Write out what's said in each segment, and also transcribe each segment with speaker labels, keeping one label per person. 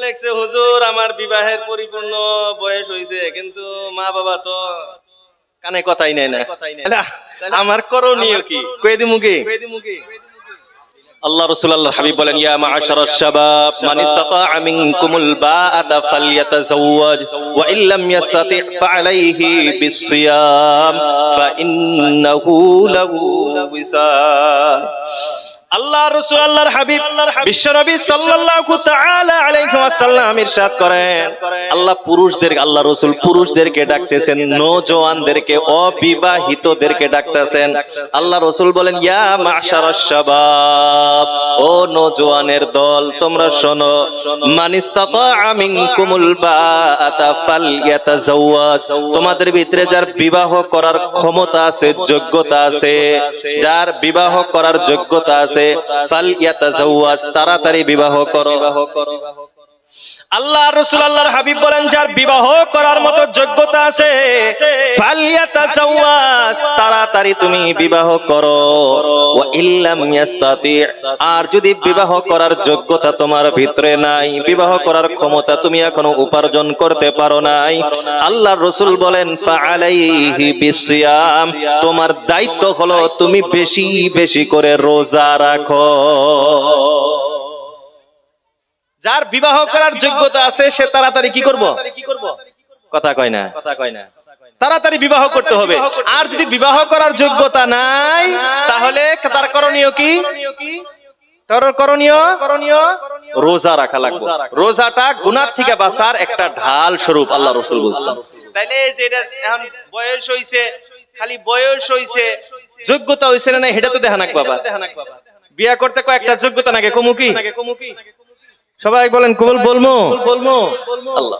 Speaker 1: লেখছে, হুজুর আমার বিবাহের পরিপূর্ণ বয়স হয়েছে, কিন্তু মা বাবা তো কানে কথাই নেয় না। আমার করণীয় কি? কয়ে দিমু কি?
Speaker 2: আল্লাহ রাসূল আল্লাহর হাবিব বলেন, ইয়া মা'আশারাশ শাবাব মান ইসতাতা'a মিনকুমুল বাআতা ফালইয়াতাযাওয়াজ ওয়া ইল্লাম ইসতাতি' ফা'আলাইহি বিস-সিয়াম ফাইন্নাহু লাহু ওয়িসাল। আল্লাহ রাসূল আল্লাহর হাবিব বিশ্বনবী সাল্লাল্লাহু তাআলা আলাইহি ওয়াসাল্লাম ইরশাদ করেন, আল্লাহ পুরুষদের, আল্লাহ রাসূল পুরুষদেরকে ডাকতেছেন, নওজওয়ানদেরকে, অবিবাহিতদেরকে ডাকতেছেন। আল্লাহ রাসূল বলেন, ইয়া মা'শারাশ শাবাব, ও নওজওয়ানের দল, তোমরা শোনো, মান ইসতাতা'a মিনকুমুল বাআতা ফালইয়াতাযাওয়াজ, তোমাদের ভিতরে যার বিবাহ করার ক্ষমতা আছে, যোগ্যতা আছে, যার বিবাহ করার যোগ্যতা আছে, ফালইয়াতাযাওয়াজ, তাড়াতাড়ি বিবাহ করো। আল্লাহ রাসূল আল্লাহর হাবিব বলেন, যার বিবাহ করার মতো যোগ্যতা আছে, ফালইয়াতাযাওয়াজ, তাড়াতাড়ি তুমি বিবাহ করো। ওয়া ইল্লাম ইয়াস্তাতি', আর যদি বিবাহ করার যোগ্যতা তোমার ভিতরে নাই, বিবাহ করার ক্ষমতা তুমি এখনো উপার্জন করতে পারো নাই, আল্লাহর রাসূল বলেন, ফাআলাইহি বিসিয়াম, তোমার দায়িত্ব হলো তুমি বেশি বেশি করে রোজা রাখো। যার বিবাহ করার যোগ্যতা আছে সে তাড়াতাড়ি কি করব? কথা কয় না, তাড়াতাড়ি বিবাহ করতে হবে। আর যদি বিবাহ করার যোগ্যতা নাই, তাহলে তার করণীয় কি? তার করণীয় রোজা রাখা লাগবে। রোজাটা গুনাহ থেকে বাঁচার একটা ঢাল স্বরূপ, আল্লাহ রাসূল বলেছেন।
Speaker 1: তাইলে যেটা এখন বয়স হইছে, খালি বয়স হইছে, যোগ্যতা হইছে না এটা তো দেখা নাক বাবা। বিয়া করতে কয়েকটা যোগ্যতা নাকি? কমু কি? সবাই বলেন কবুল বলমু। আল্লাহ,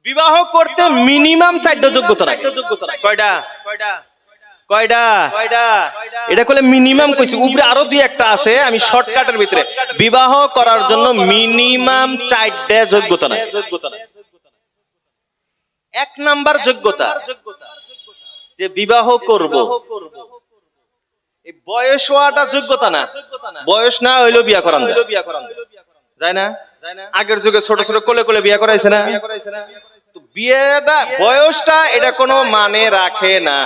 Speaker 1: বিবাহ করতে মিনিমাম 4টা যোগ্যতা লাগে। কয়টা? এটা কইলে মিনিমাম কইছি, উপরে আরো দুই একটা আছে, আমি শর্টকাটের ভিতরে। বিবাহ করার জন্য মিনিমাম 4টা যোগ্যতা লাগে। 1 নাম্বার যোগ্যতা, যে বিবাহ করব, এই বয়স হওয়াটা যোগ্যতা না। বয়স না হইলেও বিয়া করান যায় না? আগের যুগে ছোট ছোট কোলে কোলে বিয়া করাইছে না? তো বিয়েটা, বয়সটা এটা কোনো মানে রাখে না,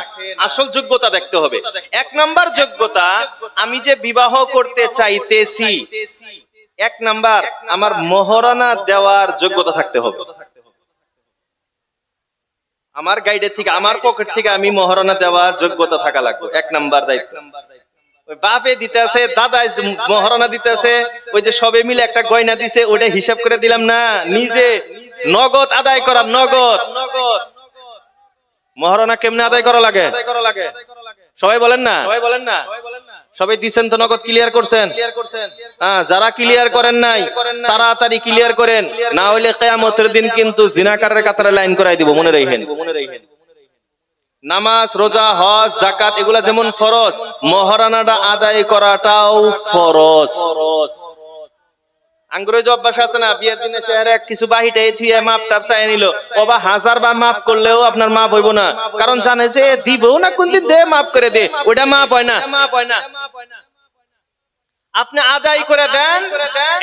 Speaker 1: আসল যোগ্যতা দেখতে হবে। 1 নাম্বার যোগ্যতা, আমি যে বিবাহ করতে চাইতেছি, 1 নাম্বার আমার মহরানা দেওয়ার যোগ্যতা থাকতে হবে। আমার গাইডের থেকে, আমার পকেট থেকে আমি মহরানা দেওয়ার যোগ্যতা থাকা লাগবে। 1 নাম্বার দায়িত্ব। ওই বাপে দিতেছে, দাদাই মহরানা দিতেছে, ওই যে সবে মিলে একটা গয়না দিছে, ওটা হিসাব করে দিলাম না, নিজে নগদ আদায় করার। নগদ মহরানা কেমনে আদায় করা লাগে? সবাই বলেন না? সবাই দিচ্ছেন তো, নগদ ক্লিয়ার করছেন? হ্যাঁ, যারা ক্লিয়ার করেন নাই তাড়াতাড়ি ক্লিয়ার করেন, না হইলে কিয়ামতের দিন কিন্তু জিনাকারের কাতারে লাইন করাই দিব। মনে রাখেন, নামাজ, রোজা, হজ, যাকাত এগুলা যেমন ফরজ, মহরানাটা আদায় করাটাও ফরজ। আঙ্গুরে যে অভ্যাস আছে না, বিয়ের দিনে শহরে কিছু বাহিটা থুয়ে মাপ টাপ চাই নিল, বাবা 1000 বার মাফ করলেও আপনার মাপ হইব না, কারণ জানে যে দিবও না, কোনদিন দে মাফ করে দে, ওটা মাপ হয় না। আপনি আদায় করে দেন,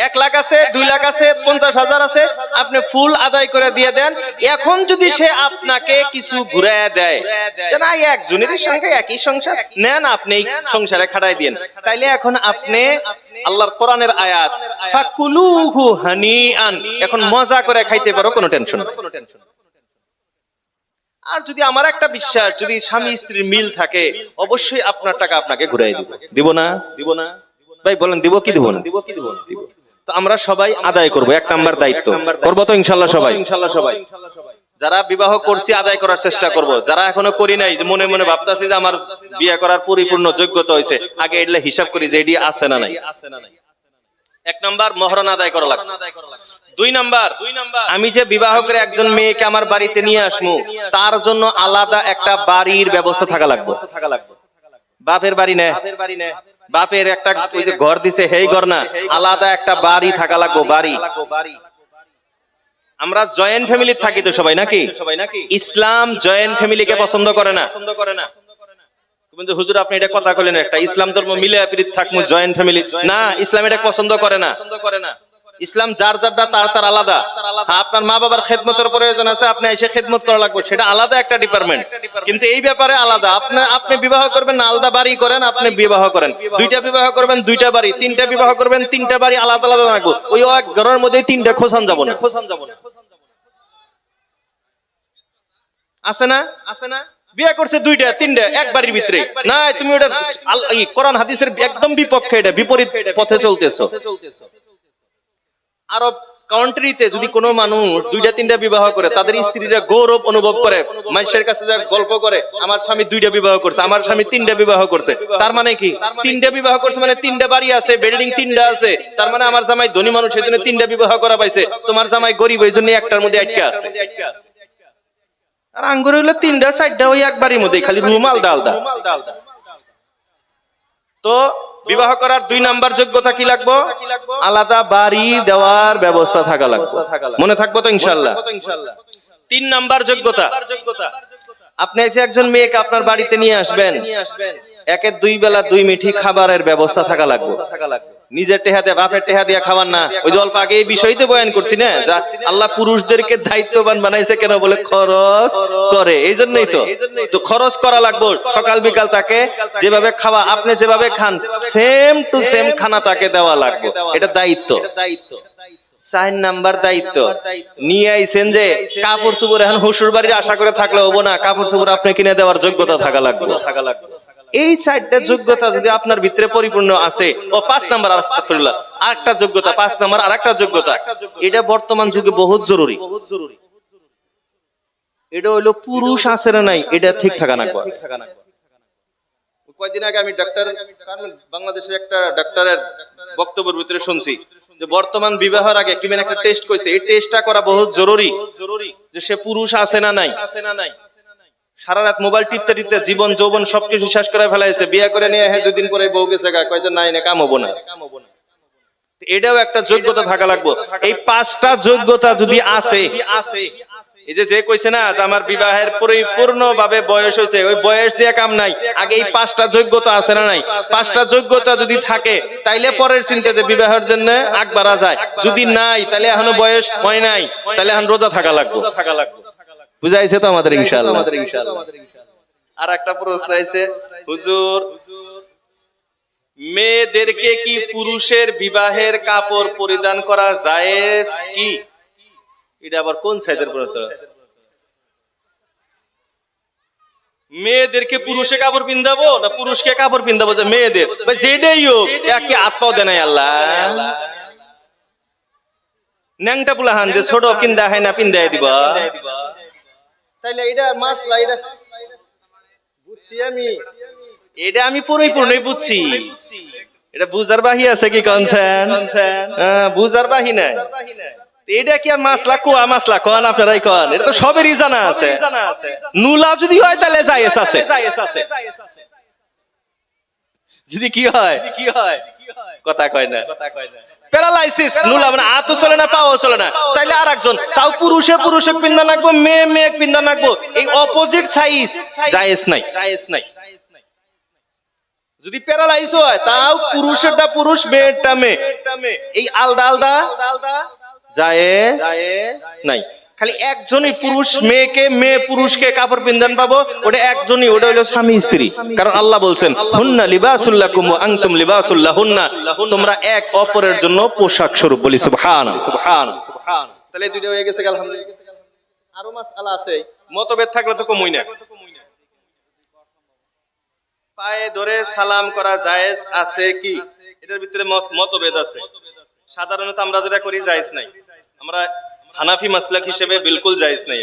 Speaker 1: 1 লাখ আছে, 2 লাখ আছে, 50,000 আছে, আপনি ফুল আদায় করে দিয়ে দেন। এখন যদি সে আপনাকে কিছু ঘুরায় দেয়, না একজনেরই সঙ্গে একই সংসার নেন, আপনি সংসারে খাটাই দেন, তাইলে এখন আপনি আল্লাহর কোরআনের আয়াত ফাকুলুহু হানিআন, এখন মজা করে খাইতে পারো, কোনো টেনশন। আর যদি আমার একটা বিশ্বাস, যদি স্বামী স্ত্রীর মিল থাকে, অবশ্যই আপনার টাকা আপনাকে ঘুরাই দিব। দিব না? ভাই বলেন দিব কি দিব না? দিব। তো আমরা সবাই আদায় করব, 1 নাম্বার দায়িত্ব করব তো ইনশাআল্লাহ সবাই। যারা বিবাহ করছি আদায় করার চেষ্টা করব, যারা এখনো করি নাই, মনে মনে ভাবতাছি যে আমার বিয়ে করার পরিপূর্ণ যোগ্যতা হয়েছে, আগে এগুলা হিসাব করি যে এটি আছে না নাই। 1 নাম্বার মহরানা আদায় করা লাগবে। 2 নাম্বার, আমি যে বিবাহ করে একজন মেয়েকে আমার বাড়িতে নিয়ে আসবো, তার জন্য আলাদা একটা বাড়ির ব্যবস্থা থাকা লাগবে। বাপের বাড়ি নেই, বাপের একটা ওই যে ঘর দিছে, হেই ঘর না, আলাদা একটা বাড়ি থাকা লাগবে। বাড়ি, আমরা জয়েন্ট ফ্যামিলি থাকি তো সবাই নাকি? ইসলাম জয়েন্ট ফ্যামিলিকে পছন্দ করে না। কিন্তু হুজুর আপনি এটা কথা কইলেন, একটা ইসলাম ধর্ম মিলে পিরিত থাকমু, জয়েন্ট ফ্যামিলি না, ইসলাম এটা পছন্দ করে না। ইসলাম যার যারটা তার তার আলাদা। হ্যাঁ, আপনার মা বাবার খেদমতের প্রয়োজন আছে, আপনি এসে খেদমত করা লাগবে, সেটা আলাদা একটা ডিপার্টমেন্ট। কিন্তু এই ব্যাপারে আলাদা। আপনি বিবাহ করবেন না, আলাদা বাড়ি করেন, আপনি বিবাহ করেন। দুইটা বিবাহ করবেন, দুইটা বাড়ি। তিনটা বিবাহ করবেন, তিনটা বাড়ি আলাদা আলাদা লাগবে। ওই এক ঘরের মধ্যে তিনটা খোসান যাব না। আছে না? আছে না? বিয়ে করছে দুইটা তিনটা এক বাড়ির ভিতরে। না, তুমি ওটা কোরআন হাদিসের একদম বিপক্ষে, এটা বিপরীত পথে চলতেছো। আরব কান্ট্রিতে যদি কোনো মানুষ দুইটা তিনটা বিবাহ করে, তাদের স্ত্রীরা গৌরব অনুভব করে, মানুষের কাছে যা গল্প করে, আমার স্বামী দুইটা বিবাহ করছে, আমার স্বামী তিনটা বিবাহ করছে। তার মানে কি? তিনটা বিবাহ করছে মানে তিনটা বাড়ি আছে, বিল্ডিং তিনটা আছে। তার মানে আমার জামাই ধনী মানুষ, এই জন্য তিনটা বিবাহ করা পাইছে। তোমার জামাই গরিব, এই জন্য একটার মধ্যে আটকে আছে। আর আঙ্গুর হইলো তিনটা চারটা, ওই এক বাড়ির মধ্যে খালি রুম আলাদা আলাদা। তো বিবাহ করার 2 নাম্বার যোগ্যতা কি লাগবে? আলাদা বাড়ি দেওয়ার ব্যবস্থা থাকা লাগবে। মনে থাকবো তো ইনশাআল্লাহ? 3 নাম্বার যোগ্যতা, আপনি যে একজন মেয়েকে আপনার বাড়িতে নিয়ে আসবেন, একের 2 বেলা 2 মিঠি খাবারের ব্যবস্থা থাকা লাগবে। নিজের টেহা দিয়ে, বাপের টেহা দিয়ে খাবার না। ওই যে অল্প আগে এই বিষয়তে বয়ান করছি না, যা আল্লাহ পুরুষদেরকে দায়িত্ববান বানাইছে কেন? বলে খরচ করে, এই জন্যই তো খরচ করা লাগবে। সকাল বিকাল তাকে যেভাবে খাওয়া, আপনি যেভাবে খান, সেম টু সেম খানা তাকে দেওয়া লাগবে। এটা দায়িত্ব। 4 নাম্বার দায়িত্ব নিয়ে আইছেন যে কাপড় চোপড় এখন হুশুর বাড়ির আশা করে থাকলে হবো না, কাপড় চোপড় আপনি কিনে দেওয়ার যোগ্যতা থাকা লাগবে। এই 4টা যোগ্যতা যদি আপনার ভিতরে পরিপূর্ণ আছে, ও 5 নাম্বার আস্তাগফিরুল্লাহ আরেকটা যোগ্যতা, 5 নাম্বার আরেকটা যোগ্যতা, এটা বর্তমান যুগে বহুত জরুরি। এটা হইলো পুরুষ আছে না নাই, এটা ঠিক থাকা লাগবে। কয়েকদিন আগে আমি বাংলাদেশের একটা ডাক্তারের বক্তব্যের ভিতরে শুনছি যে বর্তমান বিবাহের আগে কিমেন একটা টেস্ট কইছে, এই টেস্টটা করা বহুত জরুরি যে সে পুরুষ আছে না নাই। সারা রাত মোবাইল টিপতে টিপতে জীবন যৌবন সবকিছু শেষ করে ফেলাইছে, বিয়ে করে নিয়ে 2 দিন পরে বউ গেছে গা, কয় যে নাই না কাম হবো না। এটাও একটা যোগ্যতা থাকা লাগবে। এই 5টা যোগ্যতা যদি আছে, এই যে কইছে না যে আমার বিবাহের পরিপূর্ণভাবে বয়স হয়েছে, ওই বয়স দিয়ে কাম নাই, আগে এই 5টা যোগ্যতা আছে না নাই? 5টা যোগ্যতা যদি থাকে, তাইলে পরের চিন্তা যে বিবাহের জন্য আগ বাড়া যায়। যদি নাই, তাহলে এখনো বয়স হয় নাই, তাহলে এখন রোজা থাকা লাগবে। বুঝাইছে তো আমাদের ইনশাআল্লাহ? আর একটা প্রশ্ন আছে, হুজুর মেয়েদেরকে কি পুরুষের বিবাহের কাপড় পরিধান করা জায়েজ কি? এটা আবার কোন সাইজের প্রশ্ন? মেয়েদেরকে পুরুষে কাপড় পিন্দাবো না পুরুষকে কাপড় পিন্দাবো? যে মেয়েদের যেটাই হোক, একে হাত পাও দেয় নাই আল্লাহ। ন্যাংটা পুলাহান যে ছোট পিন্দা হয় না, পিন্দাই দিবা। তাইলে এটা মাসলা, এটা বুঝছি আমি, এটা আমি পরিপূর্ণই বুঝছি। এটা বুঝার বাহি আছে কি কনছেন? বুঝার বাহি নাই। এটা কি আর মাসলা কোয়া? মাসলা কোন আপনারাই কোন, এটা তো সবেরই জানা আছে। নুলা যদি হয় তাহলে জায়েজ আছে, যদি কি হয় কথা কয় না। প্যারালাইসিস নুলা মানে হাতও চলে না, পাও চলে না, তাইলে আরেকজন তাও পুরুষে পিন্দা নাকবো, মেয়ে পিন্দা নাকবো, এই অপোজিট সাইজ জায়েজ নাই। যদি প্যারালাইজ হয়, তাও পুরুষেরটা পুরুষ, মেয়েরটা মেয়ে, এই আলাদা আলাদা জায়েজ নাই। খালি একজনই পুরুষ মেয়েকে, মেয়ে পুরুষকে কাপড় পিন্দান পাবো, ওটা একজনই, ওটা হলো স্বামী স্ত্রী। কারণ আল্লাহ বলছেন হুন্না লিবাসুল লাকুম ওয়া আনতুম লিবাসুল লাহুন্না, তোমরা এক অপরের জন্য পোশাক স্বরূপ। বলি সুবহানাল্লাহ। তাহলে দুইটা হয়ে গেছে, আলহামদুলিল্লাহ। আরো মাসআলা আছে, মতভেদ থাকলে তো কমই না। পায়ে ধরে সালাম করা জায়েজ আছে কি? এটার ভিতরে মতভেদ আছে। সাধারণত আমরা যেটা করি জায়েজ নাই। আমরা হানাফি মাসলাক হিসেবে বিলকুল জায়েজ নাই।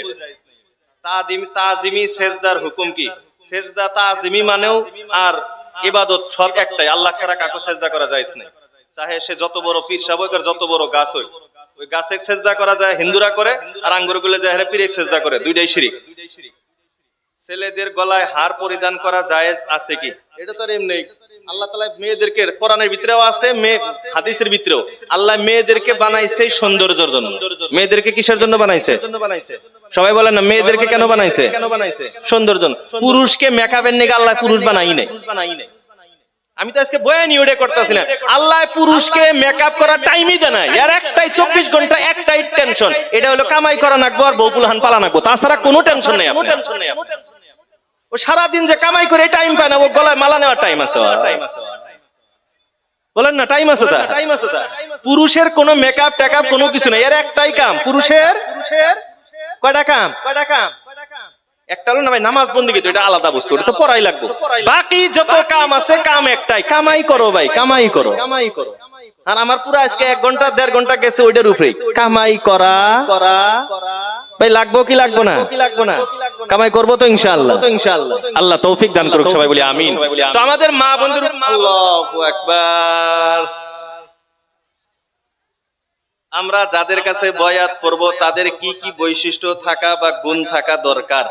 Speaker 1: তাজিমি সেজদার হুকুম কি? সেজদা তাজিমি মানেও আর ইবাদত সব একটাই, আল্লাহ ছাড়া কাউকে সেজদা করা জায়েজ নাই। চাহে সে যত বড় পীর সাহেব হোক আর যত বড় গাছ হোক, ওই গাছে সেজদা করা যায়, হিন্দুরা করে, আর আঙ্গুরগুলো যায় পীরে সেজদা করে, দুইটাই শিরিক। ছেলেদের গলায় হার পরিধান করা জায়েজ আছে কি? এটা তো এমনি আল্লাহ তাআলা মেয়েদেরকে, কোরআনের ভিতরেও আছে, হাদিসের ভিতরেও, আল্লাহ মেয়েদেরকে বানাইছে সৌন্দর্যের জন্য। মেয়েদেরকে কিসের জন্য বানাইছে? সবাই বলেন না, মেয়েদেরকে কেন বানাইছে? সৌন্দর্যের জন্য। পুরুষকে মেকআপের নিয়ে আল্লাহ পুরুষ বানাই নাই। আমি তো আজকে বয়ানি ওটা করতেছি না। আল্লাহ পুরুষকে মেকআপ করার টাইমই দেয় না, এর একটাই 24 ঘন্টা একটাই টেনশন, এটা হলো কামাই করা নাকবো আর বউ পুলহান পালা নাকবো, তাছাড়া কোনো টেনশন নেই। ও সারাদিন যে কামাই করে টাইম পায় না, ও গলায় মালা নেওয়ার টাইম আছে? বলেন না, টাইম আছে? পুরুষের কোনো মেকআপ টেকআপ কোনো কিছু নেই, এর একটাই কাম। পুরুষের কয়টা কাম? একটা হলো না ভাই নামাজ বন্দিগি, তো এটা আলাদা বস্তু, এটা তো পড়াই লাগবে। বাকি যত কাম আছে কাম একটাই, কামাই করো ভাই, কামাই করো। আর আমার পুরো আজকে 1 ঘন্টা 1.5 ঘন্টা গেছে ওইটার উপরেই, কামাই করা ভাই। লাগবো কি লাগবো না? কামাই করবো তো ইনশাআল্লাহ। আল্লাহ তৌফিক দান করুক, সবাই বলি আমিন। তো আমাদের মা বন্ধুর আল্লাহু আকবার, আমরা যাদের কাছে বয়াত করব তাদের কি কি বৈশিষ্ট্য থাকা বা গুণ থাকা দরকার।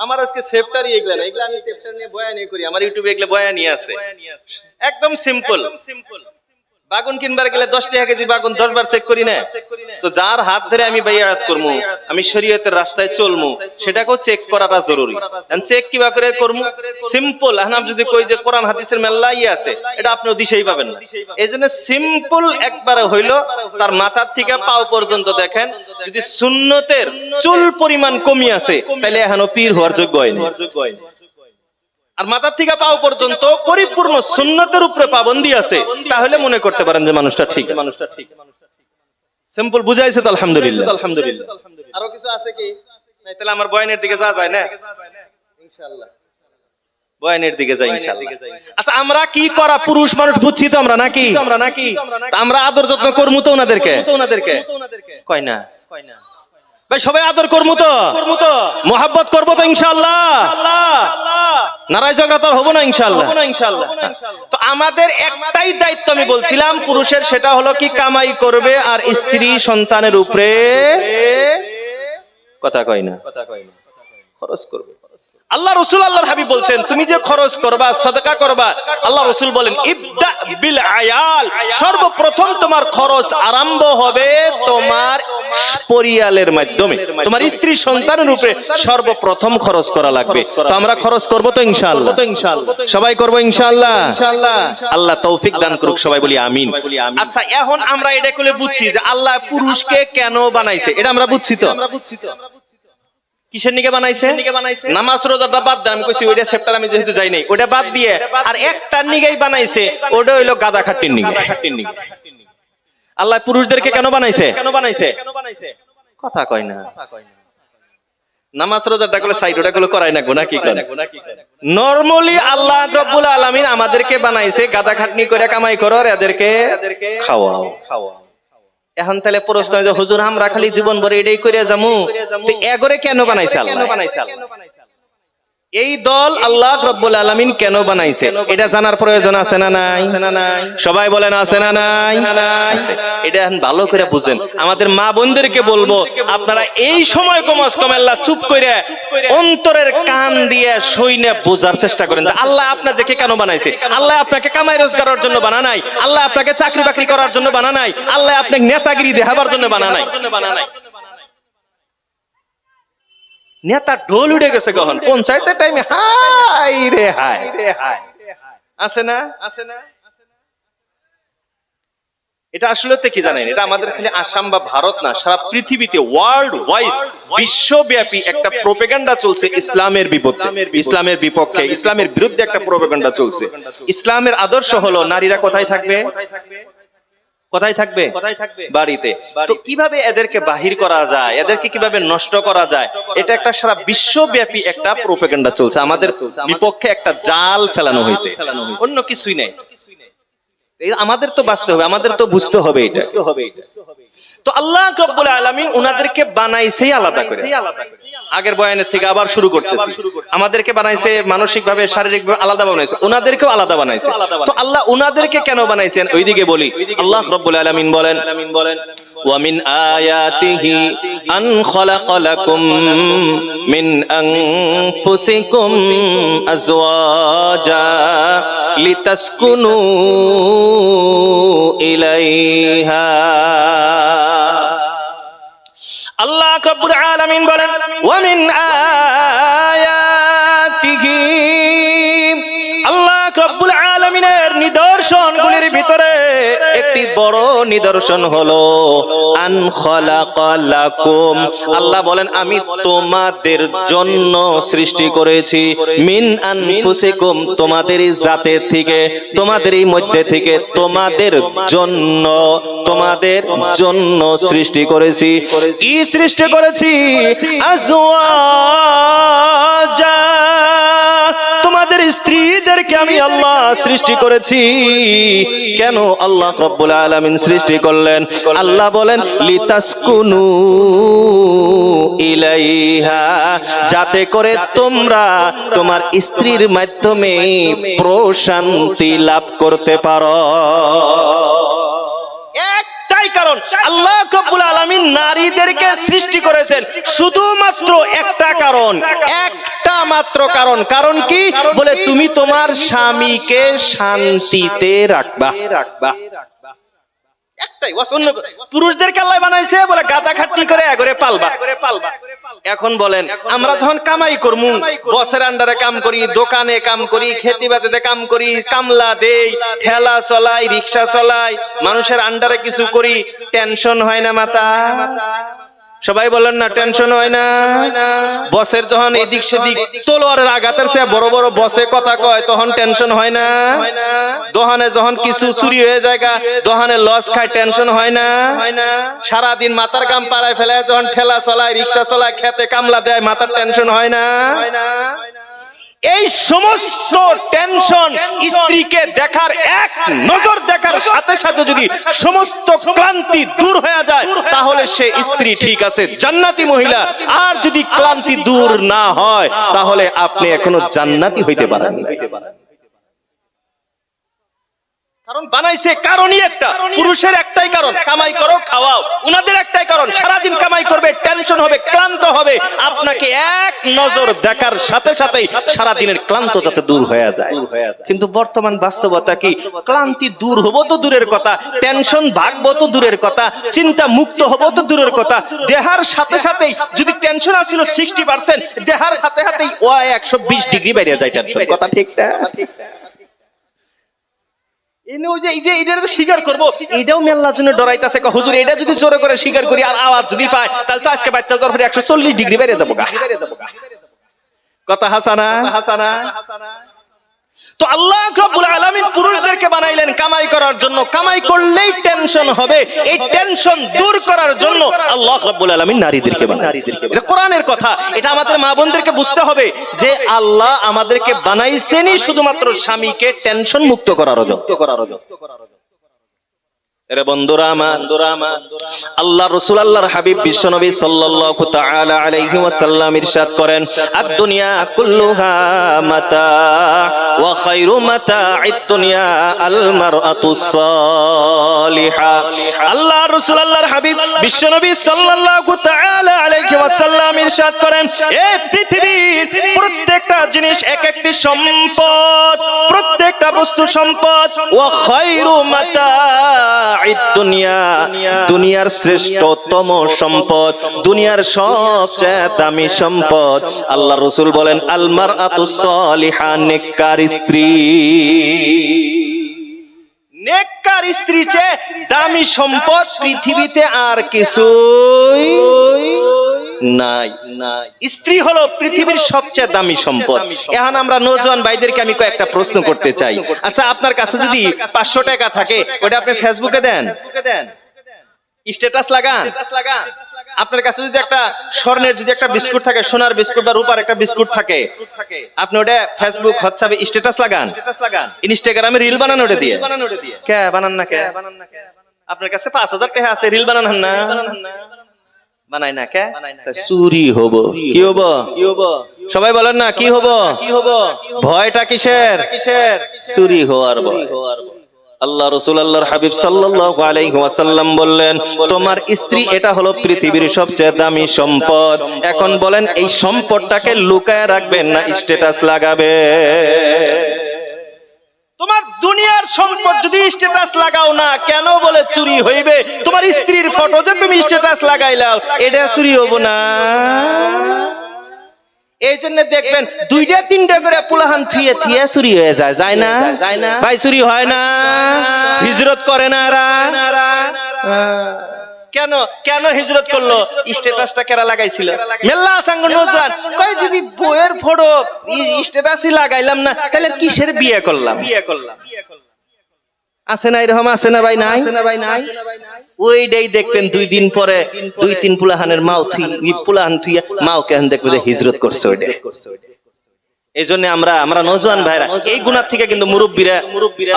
Speaker 1: আমার আজকে সেফটারই এগুলা না, এগুলা আমি সেফটার নিয়ে বয়ানই করি, আমার ইউটিউবে এগুলা বয়ানই আছে, একদম সিম্পল। বাগুন কিনবার গেলে 10 টাকা কেজি বাগুন 10 বার চেক করি না? তো যার হাত ধরে আমি বাইয়াত করবো, আমি শরীয়তের রাস্তায় চলবো, সেটাকেও চেক করাটা জরুরি। চেক কিভাবে করে করবো? সিম্পল। এখন যদি কই যে কোরআন হাদিসের মেলাই আছে, এটা আপনিও দিশেই পাবেন না। এই জন্য সিম্পল একবারে হইলো, তার মাথার থেকে পাও পর্যন্ত দেখেন, যদি সুন্নতের চুল পরিমাণ কমি আছে তাহলে এখনো পীর হওয়ার যোগ্য হয়নি। আর মাথার থেকে পাও পর্যন্ত পরিপূর্ণ সুন্নতের উপরে পাবন্দি আছে, তাহলে মনে করতে পারেন যে মানুষটা ঠিক। সিম্পল বুঝাইছে তো? আলহামদুলিল্লাহ। আরো কিছু আছে কি? তাহলে আমার বয়ানের দিকে যা যায় না ইনশাআল্লাহ, বয়ানের দিকে যাই ইনশাআল্লাহ। আচ্ছা, আমরা কি করা পুরুষ মানুষ বুঝছি তো আমরা নাকি? আমরা আদর যত্ন করবো তো ওনাদেরকে? কয় না ভাই, সবাই আদর করবো তো, মোহাব্বত করবো তো ইনশাআল্লাহ। নারায় ঝগড়া তো হবো না ইনশাআল্লাহ। তো আমাদের একটাই দায়িত্ব আমি বলছিলাম পুরুষের, সেটা হলো কি কামাই করবে আর স্ত্রী সন্তানের উপরে কথা কয় না খরচ করবে। আল্লাহ রাসূল আল্লাহর হাবিব বলছেন, তুমি যে খরচ করবা, সাদাকা করবা, আল্লাহ রাসূল বলেন ইবদা বিল আয়াল, সর্বপ্রথম তোমার খরচ আরম্ভ হবে তোমার পরিয়ালের মাধ্যমে, তোমার স্ত্রী সন্তানের উপরে সর্বপ্রথম খরচ করা লাগবে। তো আমরা খরচ করব তো ইনশাআল্লাহ, সবাই করব ইনশাআল্লাহ। আল্লাহ তৌফিক দান করুক, সবাই বলি আমিন। আচ্ছা, এখন আমরা এটা করে বুঝছি যে আল্লাহ পুরুষকে কেন বানাইছে, এটা আমরা বুঝছি তো? কিসের নিকে বানাইছে? নামাজ রোজাটা বাদ দেন, আমি কইছি ওইটা সেপ্টার আমি যেহেতু যাই নাই, ওটা বাদ দিয়ে আর একটা নিগেই বানাইছে, ওটা হইলো গাদা খাট্টির নিগে। আল্লাহ পুরুষদেরকে কেন বানাইছে? কথা কয় না। নামাজ রোজাটা গুলো সাইড, ওটা গুলো করাই না গুনাহ কি করে? নরমালি আল্লাহ রাব্বুল আলামিন আমাদেরকে বানাইছে গাদা খাটনি করে কামাই করো আর এদেরকে খাওয়াও। এখন তাহলে প্রশ্ন যে হুজুর আমরা খালি জীবন ভরে এটাই করে যামু, তো এগরে কেন বানাইছে আল্লাহ? এই দল আল্লাহ রাব্বুল আলামিন কেন বানাইছে এটা জানার প্রয়োজন আছে না নাই? সবাই বলেন আছে না নাই? এটা এখন ভালো করে বুঝেন। আমাদের মা বোনদেরকে বলবো, আপনারা এই সময় কমাস কম আল্লাহ চুপ করে অন্তরের কান দিয়ে শুনে বোঝার চেষ্টা করেন যে আল্লাহ আপনাদেরকে কেন বানাইছে। আল্লাহ আপনাকে কামাই রোজগারের জন্য বানা নাই, আল্লাহ আপনাকে চাকরি বাকরি করার জন্য বানা নাই, আল্লাহ আপনাকে নেতাগিরি দেখাবার জন্য বানা নাই। নেতা ঢোল উড়ে গেছে কখন পঞ্চায়েতের টাইমে, হাই রে হাই আছে না? এটা আসলে তো কি জানেন, এটা আমাদের খালি আসাম বা ভারত না, সারা পৃথিবীতে ওয়ার্ল্ড ওয়াইজ বিশ্বব্যাপী একটা প্রোপাগান্ডা চলছে ইসলামের বিপক্ষে, ইসলামের বিপক্ষে, ইসলামের বিরুদ্ধে একটা প্রোপাগান্ডা চলছে। ইসলামের আদর্শ হলো নারীরা কোথায় থাকবে? কোথায় থাকবে? বাড়িতে। তো কিভাবে এদেরকে বাহির করা যায়, এদেরকে কিভাবে নষ্ট করা যায়, এটা একটা সারা বিশ্বব্যাপী একটা প্রোপাগান্ডা চলছে, আমাদের বিপক্ষে একটা জাল ফেলানো হয়েছে, অন্য কিছুই নাই। আমাদের তো বাঁচতে হবে, আমাদের তো বুঝতে হবে এটা। তো আল্লাহ রাব্বুল আলামিন উনাদেরকে বানাইছেই আলাদা করে। আগের বয়ানের থেকে আবার শুরু করতেছি, আমাদেরকে বানাইছে মানসিকভাবে শারীরিকভাবে আলাদা বানাইছে, উনাদেরকেও আলাদা বানাইছে। তো আল্লাহ উনাদেরকে কেন বানাইছেন ওইদিকে বলি। আল্লাহ রাব্বুল আলামিন বলেন ওয়া মিন আয়াতিহি আন খালাকা লাকুম মিন আনফুসিকুম আজওয়াজা লিতাসকুনু ইলাইহা। আল্লাহ রাব্বুল আলামিন বলেন ওয়া মিন আয়াতিহি, আল্লাহ রাব্বুল আলামিনের
Speaker 2: বড় নিদর্শন হলো আন খালাকালাকুম, আল্লাহ বলেন আমি তোমাদের জন্য সৃষ্টি করেছি, মিন আনফুসিকুম, তোমাদেরই জাতের থেকে, তোমাদেরই মধ্যে থেকে, তোমাদের জন্য সৃষ্টি করেছি। কি সৃষ্টি করেছি? আজওয়াজা, তোমাদের স্ত্রীদেরকে আমি আল্লাহ সৃষ্টি করেছি। কেন আল্লাহ রব্বুল আলামিন সৃষ্টি করলেন? আল্লাহ বলেন লিতাসকুনু ইলাইহা, যাতে করে তোমরা তোমার স্ত্রীর মাধ্যমে প্রশান্তি লাভ করতে পারো। একটাই কারণ, আল্লাহ রাব্বুল আলামিন নারীদেরকে সৃষ্টি করেছেন শুধুমাত্র একটা কারণ, একটা মাত্র কারণ। কারণ কি? বলে তুমি তোমার স্বামীকে শান্তিতে রাখবা। একটাই, অন্য পুরুষদেরকে আল্লাহ বানাইছে বলে গাদা খাটনি করে এগরে পালবা। এখন বলেন আমরা যখন কামাই করমু, বসের আন্ডারে কাম করি, দোকানে কাম করি, খেতি বাতিতে কাম করি, কামলা দেই, ঠেলা চলাই, রিক্সা চলাই, মানুষের আন্ডারে কিছু করি, টেনশন হয় না মাথা? সবাই বলেন না, টেনশন হয় না? বসের যখন এদিক সেদিক তলোয়ারের আঘাতের চেয়ে বড় বড় বসে কথা কয়, তখন টেনশন হয় না? দোকানে যখন কিছু চুরি হয়ে যায়, দোকানে লস খায়, টেনশন হয় না? সারাদিন মাথার কাম পাড়ায় ফেলায় যখন ঠেলা চলায়, রিক্সা চলায়, খেতে কামলা দেয়, মাথার টেনশন হয় না? এই সমস্ত টেনশন স্ত্রীকে দেখার, এক নজর দেখার সাথে সাথে যদি সমস্ত ক্লান্তি দূর হয়ে যায়, তাহলে সে স্ত্রী ঠিক আছে, জান্নাতি মহিলা। আর যদি ক্লান্তি দূর না হয়, তাহলে আপনি এখনো জান্নাতি হইতে পারেন। কারণ বানাইছে কারণই একটা, পুরুষের একটাই কারণ, কামাই করো খাওয়াও। উনাদের একটাই কারণ, সারাদিন কামাই করবে, টেনশন হবে, ক্লান্ত হবে। আপনাকে এক নজর দেখার সাথে সাথেই সারাদিনের ক্লান্ত যাতে দূর হয়ে যায়। কিন্তু বর্তমান বাস্তবতা কি? ক্লান্তি দূর হবো তো দূরের কথা, টেনশন ভাগবো তো দূরের কথা, চিন্তা মুক্ত হবো তো দূরের কথা, দেহার সাথে সাথেই যদি টেনশন আসছিল 60%, দেহার হাতে হাতেই 120 ডিগ্রি বেরিয়ে যায় টেনশন। কথা ঠিক না? স্বীকার করবো, এটাও মেল্লার জন্য ডরাইতেছে। হুজুর এটা যদি জোরে করে স্বীকার করি আর আওয়াজ যদি পায়, তাহলে তো আজকে বাইতে 140 ডিগ্রি বেড়ে যাবো। কথা হাসানা? তো আল্লাহ রাব্বুল আলামিন পুরুষদেরকে বানাইলেন কামাই করার জন্য। কামাই করলেই টেনশন হবে, এই টেনশন দূর করার জন্য আল্লাহ রাব্বুল আলামিন নারীদেরকে বানাইছেন। এটা কোরআনের কথা, এটা আমাদের মা বোনদেরকে বুঝতে হবে যে আল্লাহ আমাদেরকে বানাইছেনই শুধুমাত্র স্বামীকে টেনশন মুক্ত করার জন্য। এরে বন্ধুরা আমার, আল্লাহ রাসূল আল্লাহর হাবিব বিশ্বনবী সাল্লাল্লাহু তাআলা আলাইহি ওয়াসাল্লাম ইরশাদ করেন, আদ-দুনিয়া কুল্লুহা মাতা ওয়া খায়রু মাতা'id দুনিয়া আল মারআতুস সালিহা। আল্লাহ রাসূল আল্লাহর হাবিব বিশ্বনবী সাল্লাল্লাহু তাআলা আলাইহি ওয়াসাল্লাম ইরশাদ করেন, এই পৃথিবীর প্রত্যেকটা জিনিস এক একটি সম্পদ, প্রত্যেকটা বস্তু সম্পদ। ওয়া খায়রু মাতা' দুনিয়া, দুনিয়ার শ্রেষ্ঠতম সম্পদ, দুনিয়ার সবচেয়ে দামি সম্পদ। আল্লাহ রাসূল বলেন আল মারআতুস সালিহা, নেককার স্ত্রী। নেককার স্ত্রী চেয়ে দামি সম্পদ পৃথিবীতে আর কিছুই নাই। স্ত্রী হলো পৃথিবীর সবচেয়ে দামি সম্পদ। এখন আমরা নওজোয়ান ভাইদেরকে আমি কয়েকটা প্রশ্ন করতে চাই। আচ্ছা, আপনার কাছে যদি 500 টাকা থাকে, ওটা আপনি ফেসবুকে দেন, স্ট্যাটাস লাগান। আপনার কাছে যদি একটা স্বর্ণের যদি একটা বিস্কুট থাকে, সোনার বিস্কুট বা রূপার একটা বিস্কুট থাকে, আপনি ওটা ফেসবুক, হোয়াটসঅ্যাপে স্ট্যাটাস লাগান, ইনস্টাগ্রামে রিল বানান। ওটা দিয়ে কে বানান না? কে আপনার কাছে 5000 টাকা আছে, রিল বানান না? বানাই না কে? চুরি হবো। কি হবো? সবাই বলেন না, কি হবো? ভয়টা কিসের? চুরি হওয়ার ভয়। আল্লাহ রাসূল আল্লাহর হাবিব সাল্লাল্লাহু আলাইহি ওয়াসাল্লাম বললেন, তোমার স্ত্রী এটা হলো পৃথিবীর সবচেয়ে দামি সম্পদ। এখন বলেন এই সম্পদটাকে লুকায় রাখবেন না স্ট্যাটাস লাগাবে? তোমার দুনিয়ার সম্পদ যদি স্ট্যাটাস লাগাও না, কেন বলে চুরি হইবে? তোমার স্ত্রীর ফটো যে তুমি স্ট্যাটাস লাগাইলাও, এটা চুরি হবো না?
Speaker 1: এই জন্য দেখবেন 2টা 3টা করে পুলাহান থুয়ে থুয়ে চুরি হয়ে যায়, যায় না ভাই? চুরি হয় না? হিজরত করে না এরা? কেন কেন হিজরত করলো? স্ট্যাটাসটা কেরা লাগাইছিল? মেল্লা সাঙ্গ নজওয়ান কয় যদি বইয়ের ফটো স্ট্যাটাসই লাগাইলাম না তাহলে কিসের বিয়ে করলাম? আছে না এরকম? আছে না ভাই? নাই? ওইটাই দেখবেন 2 দিন পরে 2-3 পুলাহানের মাও পুলাহান থুইয়া মাও কেন দেখবে যে হিজরত করছে ওইটা। এই জন্য আমরা নজওয়ান ভাইরা এই গুনার থেকে কিন্তু মুরব্বীরা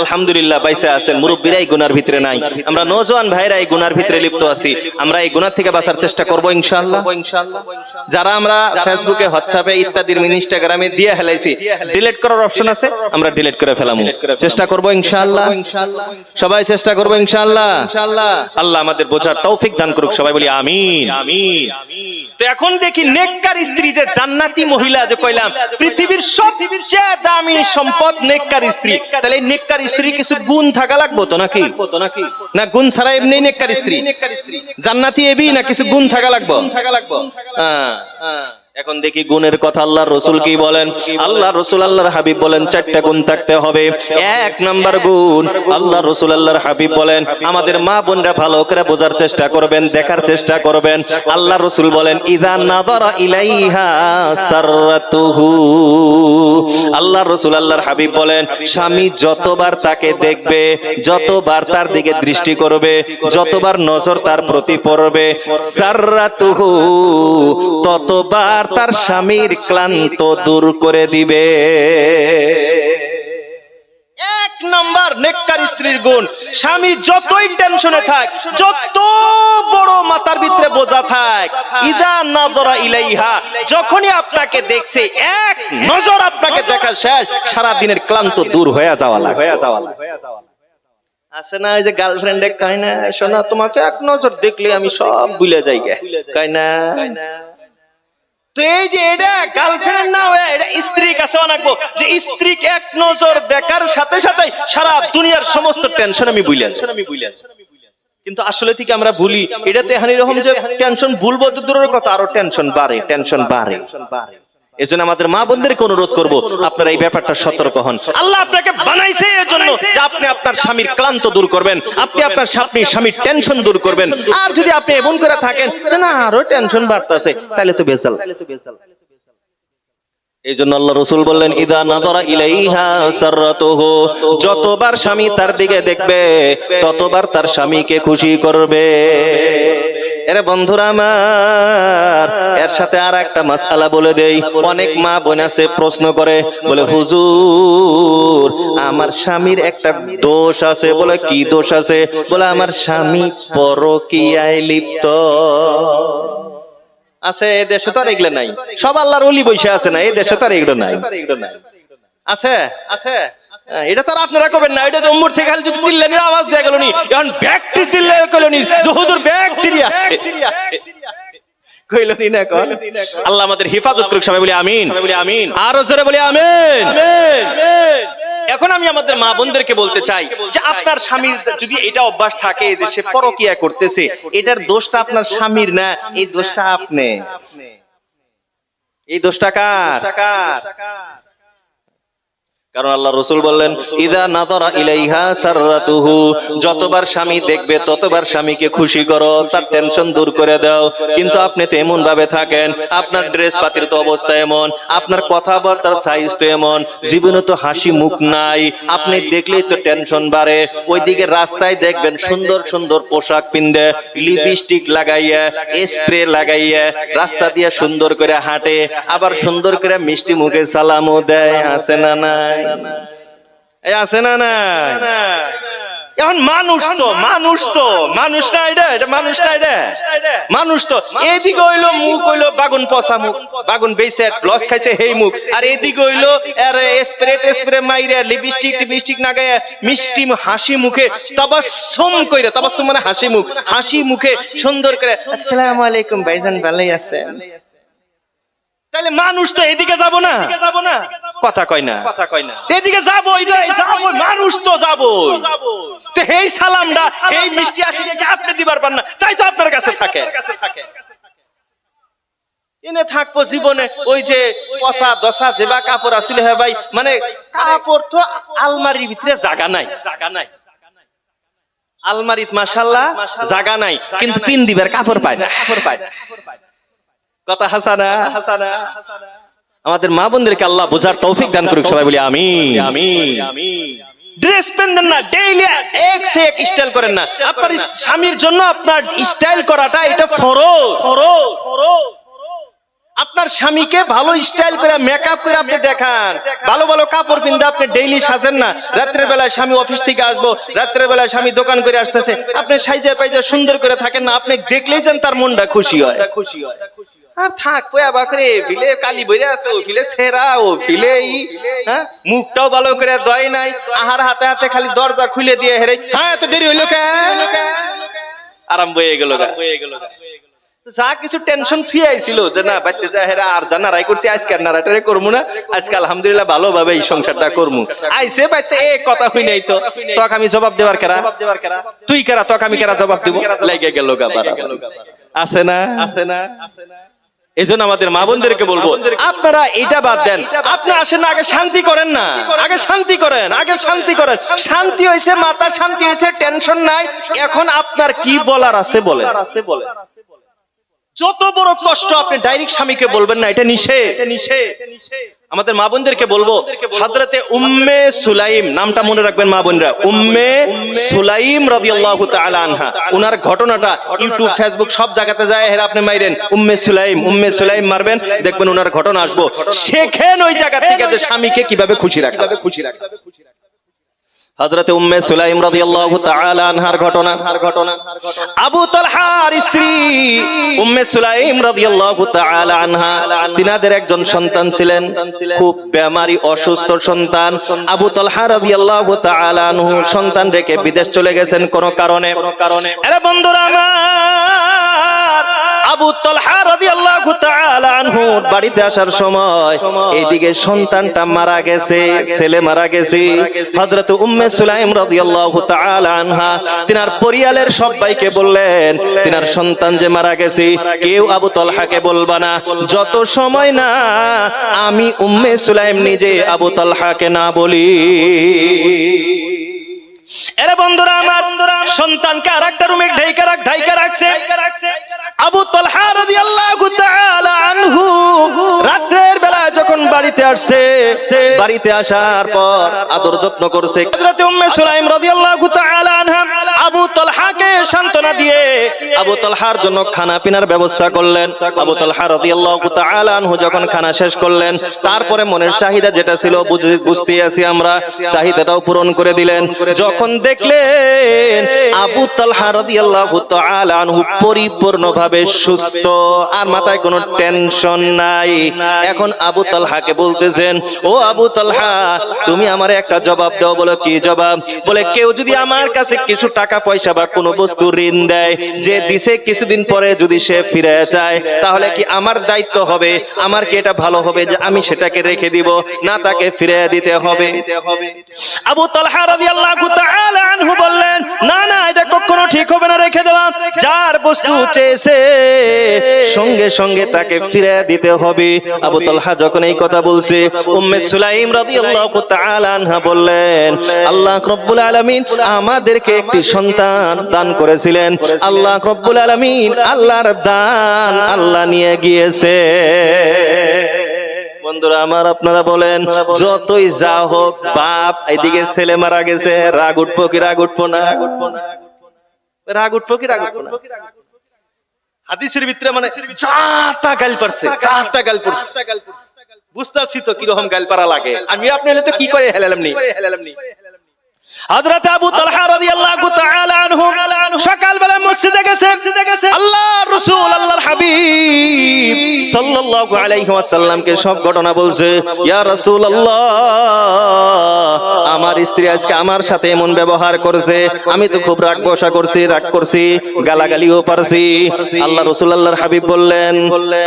Speaker 1: আলহামদুলিল্লাহ বাইসা আছেন, মুরব্বীরা এই গুনার ভিতরে নাই। আমরা নজওয়ান ভাইরা এই গুনার ভিতরে লিপ্ত আছি, আমরা এই গুনার থেকে বাঁচার চেষ্টা করব ইনশাআল্লাহ। যারা আমরা ফেসবুকে, হোয়াটসঅ্যাপে ইত্যাদির ইনস্টাগ্রামে দিয়ে হেলাইছি, ডিলিট করার অপশন আছে, আমরা ডিলিট করে ফেলামু, চেষ্টা করব ইনশাআল্লাহ। সবাই চেষ্টা করব ইনশাআল্লাহ। আল্লাহ আমাদের বোঝার তৌফিক দান করুক, সবাই বলি আমিন। তো এখন দেখি নেককার স্ত্রী যে জান্নাতি মহিলা যে কইলাম, পৃথিবীর সবচেয়ে দামি সম্পদ নেককার স্ত্রী। তাহলে এই নেককার স্ত্রীর কিছু গুণ থাকা লাগবে তো নাকি? না গুণ ছাড়া এমনি নেককার স্ত্রী জান্নাতি এবি না কিছু গুণ থাকা লাগবে? এখন দেখি গুণের কথা আল্লাহর রাসূল কি বলেন। আল্লাহর রাসূল আল্লাহর হাবিব বলেন 4টা গুণ থাকতে হবে। 1 নাম্বার গুণ আল্লাহর রাসূল আল্লাহর হাবিব বলেন, আমাদের মা বোনরা ভালো করে বোঝার চেষ্টা করবেন, দেখার চেষ্টা করবেন। আল্লাহর রাসূল বলেন ইযা নাযারা ইলাইহা সাররাতুহু। আল্লাহর রাসূল আল্লাহর হাবিব বলেন স্বামী যতবার তাকে দেখবে, যতবার তার দিকে দৃষ্টি করবে, যতবার নজর তার প্রতি পড়বে, সাররাতুহু ততবার তার স্বামীর ক্লান্ত দূর করে দিবে। 1 নাম্বার নেককার স্ত্রীর গুণ, স্বামী যতই টেনশনে থাক, যত বড় মাথার ভিতরে বোঝা থাক, ইদা নাযরা ইলাইহা যখনই আপনাকে দেখছে, এক নজর আপনাকে দেখা শেষ, সারা দিনের ক্লান্ত দূর হয়ে যাওয়া লাগে। আছে না ওই যে গার্লফ্রেন্ডে কয় না, শোনা তোমাকে এক নজর দেখলে আমি সব ভুলে যাই, কয় না? তো এই যে এটা গার্লফ্রেন্ড না, এটা স্ত্রীর কাছে আনবো যে স্ত্রীকে এক নজর দেখার সাথে সাথে সারা দুনিয়ার সমস্ত টেনশন আমি ভুলে যাই। কিন্তু আসলে থেকে আমরা ভুলি। এটাতে হানি রকম যে টেনশন ভুলবো তো দূরের কথা, আরো টেনশন বাড়ে। এজন্য আমাদের মা বোনদেরকে অনুরোধ করব, আপনারা এই ব্যাপারটা সতর্ক হন। আল্লাহ আপনাকে বানাইছে এজন্য যে আপনি আপনার স্বামীর ক্লান্ত দূর করবেন, আপনি আপনার স্বামীর টেনশন দূর করবেন। আর যদি আপনি এমন করে থাকেন যে না আরো টেনশন বাড়তেছে, তাহলে তো বেজাল। এই জন্য আল্লাহ রাসূল বললেন ইদা নাযারা ইলাইহা সাররাতুহু যতবার স্বামী তার দিকে দেখবে, ততবার তার স্বামীকে খুশি করবে। এরে বন্ধুরা আমার, এর সাথে আর একটা মাসআলা বলে দেই। অনেক মা বোন আছে প্রশ্ন করে, বলে হুজুর আমার স্বামীর একটা দোষ আছে। বলে কি দোষ আছে? বলে আমার স্বামী পরকীয়ায় লিপ্ত আছে। এই দেশে তো আর এগুলো নাই, সব আল্লাহর ওলি বসে আছে না, এই দেশে তো আর এগুলো নাই। আছে এটা তো আর আপনারা কবেন না, এটা তো উম্মুর থেকে খালি যদি চিল্লানির আওয়াজ দেয়া গেল নি, এখন ব্যাকটি চিল্লায় কইল নি যে হুজুর ব্যাকটেরিয়া আছে, কইল নি না কোন? আল্লাহ আমাদের হেফাজত করুক, সবাই বলি আমিন। আরো জোরে বলি আমিন। এখন আমি আমাদের মা বোনদেরকে বলতে চাই যে আপনার স্বামীর যদি এটা অভ্যাস থাকে যে সে পরকীয়া করতেছে, এটার দোষটা আপনার স্বামীর না, এই দোষটা আপনি। এই দোষটা কার? কারণ আল্লাহ রাসূল বললেন ইদা নাযারা ইলাইহা সাররাতুহু যতবার স্বামী দেখবে ততবার স্বামীকে খুশি করো, তার টেনশন দূর করে দাও। কিন্তু আপনি তো এমন ভাবে থাকেন, আপনার ড্রেস পাতির তো অবস্থা এমন, আপনার কথাবার্তার সাইজ তো এমন, জীবনে তো হাসি মুখ নাই, আপনি দেখলেই তো টেনশন বাড়ে। ওইদিকে রাস্তায় দেখবেন সুন্দর সুন্দর পোশাক পিনদে, লিপস্টিক লাগাইয়া, স্প্রে লাগাইয়া রাস্তা দিয়ে সুন্দর করে হাঁটে, আবার সুন্দর করে মিষ্টি মুখে সালামও দেয়। আছে না নাই? আছে না না? এখন মানুষ না মানুষ তো এদিকে হইলো মুখ হইলো বাগুন পচা মুখ, বাগুন বেইছে লস খাইছে হেই মুখ, আর এদিকে হইলো আর স্প্রে মাইরা লিপস্টিক লাগায়া মিষ্টি হাসি মুখে তাবাসসুম কইরা, তাবাসসুম মানে হাসি মুখে সুন্দর করে আসসালামু আলাইকুম ভাইজান ভালোই আছেন। তাহলে মানুষ তো এদিকে যাব না? কথা কয় না, এদিকে যাবো, মানুষ তো যাবো। তো এই সালামটা এই মিষ্টি হাসিটাকে আপনি দিবার পান না, তাই তো আপনার কাছে থাকে। এনে থাকবো জীবনে ওই যে পচা দশা যেবা কাপড় আসলে হ্যাঁ ভাই, মানে কাপড় তো আলমারির ভিতরে জায়গা নাই, আলমারিত মাশাআল্লাহ জায়গা নাই, কিন্তু পিন দিবার কাপড় পায় না। কথা হাসানা। আমাদের মা বোনদেরকে আল্লাহ বোঝার তৌফিক দান করুক, সবাই বলি আমিন। ড্রেস পেন না, ডেইলি এক সে এক স্টাইল করেন না। আপনার স্বামীর জন্য আপনার স্টাইল করাটা এটা ফরজ। আপনার স্বামীকে ভালো স্টাইল করে মেকআপ করে আপনি দেখান, ভালো ভালো কাপড় পিনতে আপনি ডেইলি সাজেন না। রাত্রের বেলায় স্বামী অফিস থেকে আসবো, রাত্রের বেলায় স্বামী দোকান করে আসতেছে, আপনি সাইজা পাইজা সুন্দর করে থাকেন না, আপনি দেখলেই যেন তার মনটা খুশি হয়। আর থাক পয়া বাকরে ফিলে কালি বইরে আছে, ও ফিলে সেরা, ও ফিলে হ্যাঁ মুখটাও ভালো করে দয় নাই, আহার হাতে হাতে খালি দরজা খুলে দিয়ে হেরে হ্যাঁ এত দেরি হইলো কেন, আরাম বয়ে গেল। যা কিছু টেনশন থুই আইছিল যে না বাইতে যা হেরা আর জানা রাই করছি, আজকে আর নারাটারে করবো না, আজকে আলহামদুলিল্লাহ ভালোভাবে এই সংসারটা করবো। আইসে বাইতে এ কথা হই নাই তো তক আমি জবাব দেওয়ার কেরা, তুই কেরা তক আমি কেরা জবাব দিব, লাগে গেল আছে না। এজন্য আমাদের মা বোনদেরকে বলবো, আপনারা এটা বাদ দেন, আপনি আসেন না, আগে শান্তি করেন না, আগে শান্তি করেন। শান্তি হয়েছে, মাথা শান্তি হয়েছে, টেনশন নাই। এখন আপনার কি বলার আছে বলেন। যত বড় কষ্ট আপনি ডাইরেক্ট স্বামীকে বলবেন না, এটা নিষেধ। আমাদের মা বোনদেরকে বলবো, হযরতে উম্মে সুলাইম নামটা মনে রাখবেন মা বোনরা, উম্মে সুলাইম রাদিয়াল্লাহু তাআলা আনহা। উনার ঘটনাটা ইউটিউব ফেসবুক সব জায়গাতে যায়, হেরা আপনি মাইরেন উম্মে সুলাইম মারবেন, দেখবেন উনার ঘটনা আসবো। শেখেন ওই জায়গা থেকে যে স্বামীকে কিভাবে খুশি রাখতে হবে। হযরতে উম্মে সুলাইম রাদিয়াল্লাহু তাআলা আনহার ঘটনা। আবু তালহার স্ত্রী উম্মে সুলাইম রাদিয়াল্লাহু তাআলা আনহা, তিনাদের একজন সন্তান ছিলেন, খুব বেমারি অসুস্থ সন্তান। আবু তালহা রাদিয়াল্লাহু তাআলা আনহু সন্তান রেখে বিদেশ চলে গেছেন কোন কারণে। আরে বন্ধুরা আমার, আবু তালহা রাদিয়াল্লাহু তাআলা আনহু বাড়িতে আসার সময় এইদিকে সন্তানটা মারা গেছে, ছেলে মারা গেছে। হযরত উম্মে সুলাইম রাদিয়াল্লাহু তাআলা আনহা তিনার পরিবারের সবাইকে বললেন, তিনার সন্তান যে মারা গেছে কেউ আবু তালহাকে বলবা না, যত সময় না আমি উম্মে সুলাইম নিজে আবু তালহাকে না বলি। এরে বন্ধুরা আমার, সন্তানকে আরেকটা রুমে ঢাইকা রাখছে। আবু তালহা রাদিয়াল্লাহু তাআলা আনহু রাতের বেলা যখন বাড়িতে আসছে, বাড়িতে আসার পর আদর যত্ন করছে। হযরত উম্মে সুলাইম রাদিয়াল্লাহু তাআলা আনহা আবু তালহাকে সান্ত্বনা দিয়ে আবু তালহার জন্য খানা পিনার ব্যবস্থা করলেন। আবু তালহা রাদিয়াল্লাহু তাআলা আনহু যখন খানা শেষ করলেন, তারপরে মনের চাহিদা যেটা ছিল বুঝতে আছি আমরা, চাহিদাটাও পূরণ করে দিলেন। যখন দেখলেন আবু তালহা রাদিয়াল্লাহু তাআলা আনহু পরিপূর্ণভাবে সুস্থ, আর মাথায় কোনো টেনশন নাই, এখন আবু তালহাকে বলতেছেন, ও আবু তালহা তুমি আমারে একটা জবাব দাও। বলো কি জবাব? বলে কেউ যদি আমার কাছে কিছু টাকা পয়সা বা কোনো বস্তু ঋণ দেয়, যে দিছে কিছুদিন পরে যদি সে ফিরে যায়, তাহলে কি আমার দায়িত্ব হবে, আমার কি এটা ভালো হবে যে আমি সেটাকে রেখে দিব, না তাকে ফিরে দিতে হবে? আবু তালহা রাদিয়াল্লাহু তাআলা আনহু বললেন, না না, এটা কখনো ঠিক হবে না রেখে দেওয়া। যার বস্তু চেয়েছে সঙ্গে সঙ্গে তাকে ফিরে দিতে হবে। আবু তালহা যখন এই কথা বলছে, উম্মে সুলাইম রাদিয়াল্লাহু তাআলা আনহা বললেন, আল্লাহ রাব্বুল আলামিন আমাদেরকে একটি সন্তান দান করেছিলেন, আল্লাহ রাব্বুল আলামিন আল্লাহর দান আল্লাহ নিয়ে গিয়েছে। বন্ধুরা আমার, আপনারা বলেন যতই যা হোক বাপ এইদিকে ছেলে মারা গেছে, রাগ উঠবো কি রাগ উঠবো না? রাগ উঠবো কি রাগ উঠবো না? হাদিসের ভিতরে মানে চারটা গাল পড়ছে, বুঝতাছি তো কিরকম গাল পারা লাগে। আমি আপনি হলে তো কি করে হেলালাম নি। হযরত আবু তালহা রাদিয়াল্লাহু তাআলা আনহু সকালবেলা মসজিদে গেছে। আল্লাহর রাসূল আল্লাহর হাবিব সাল্লাল্লাহু আলাইহি ওয়াসাল্লামকে সব ঘটনা বলছে। ইয়া রাসূলুল্লাহ, আমার স্ত্রী আজকে আমার সাথে এমন ব্যবহার করেছে, আমি তো খুব রাগ করছি, গালাগালিও পারছি। আল্লাহ রাসূল আল্লাহর হাবিব বললেন,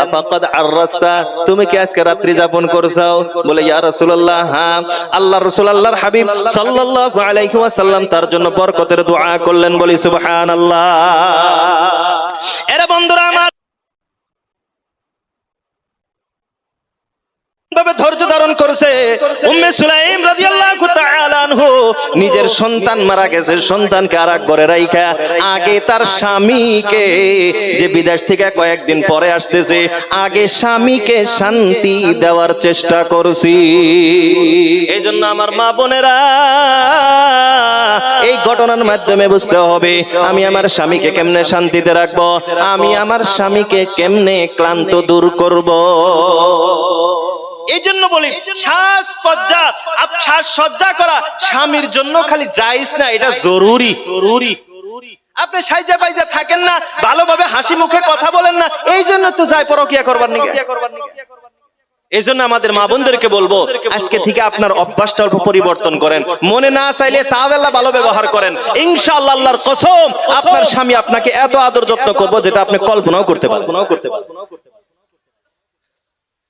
Speaker 1: আফাকাদ আররাস্তা, তুমি কি আজকে রাত্রি যাপন করছো? বলে ইয়া রাসূলুল্লাহ, হ্যাঁ। আল্লাহর রাসূল আল্লাহর হাবিব সাল্লাল্লাহু আলাইহি ওয়াসাল্লাম তার জন্য বরকতের দোয়া করলেন। বলি সুবহানাল্লাহ। এরা বন্ধুরা আমার, করছে। উম্মে সুলাইম রাদিয়াল্লাহু তাআলা আনহু নিজের সন্তান মারা গেছে, সন্তানকে আরেক ঘরে রাইখা আগে তার স্বামীকে, যে বিদেশ থেকে কয়েকদিন পরে আসতেছে, আগে স্বামীকে শান্তি দেওয়ার চেষ্টা করছি। এই জন্য আমার মা বোনেরা, এই ঘটনার মাধ্যমে বুঝতে হবে আমি আমার স্বামীকে কেমনে শান্তিতে রাখবো, আমি আমার স্বামীকে কেমনে ক্লান্ত দূর করব। এই জন্য বলি সাজসজ্জা করা স্বামীর জন্য খালি জায়েজ না, এটা জরুরি। আপনি সাইজা পাইজা থাকেন না, ভালোভাবে হাসি মুখে কথা বলেন না, এই জন্য তো যায় পরকিয়া করবার নাকি। এই জন্য আমাদের মা বোনদেরকে বলবো, আজকে থেকে আপনার অভ্যাসটা অল্প পরিবর্তন করেন। মনে না চাইলে তাওয়াল্লাহ ভালো ব্যবহার করেন, ইনশাআল্লাহ আল্লাহর কসম আপনার স্বামী আপনাকে এত আদর যত্ন করবে যেটা আপনি কল্পনাও করতে পারবেন না।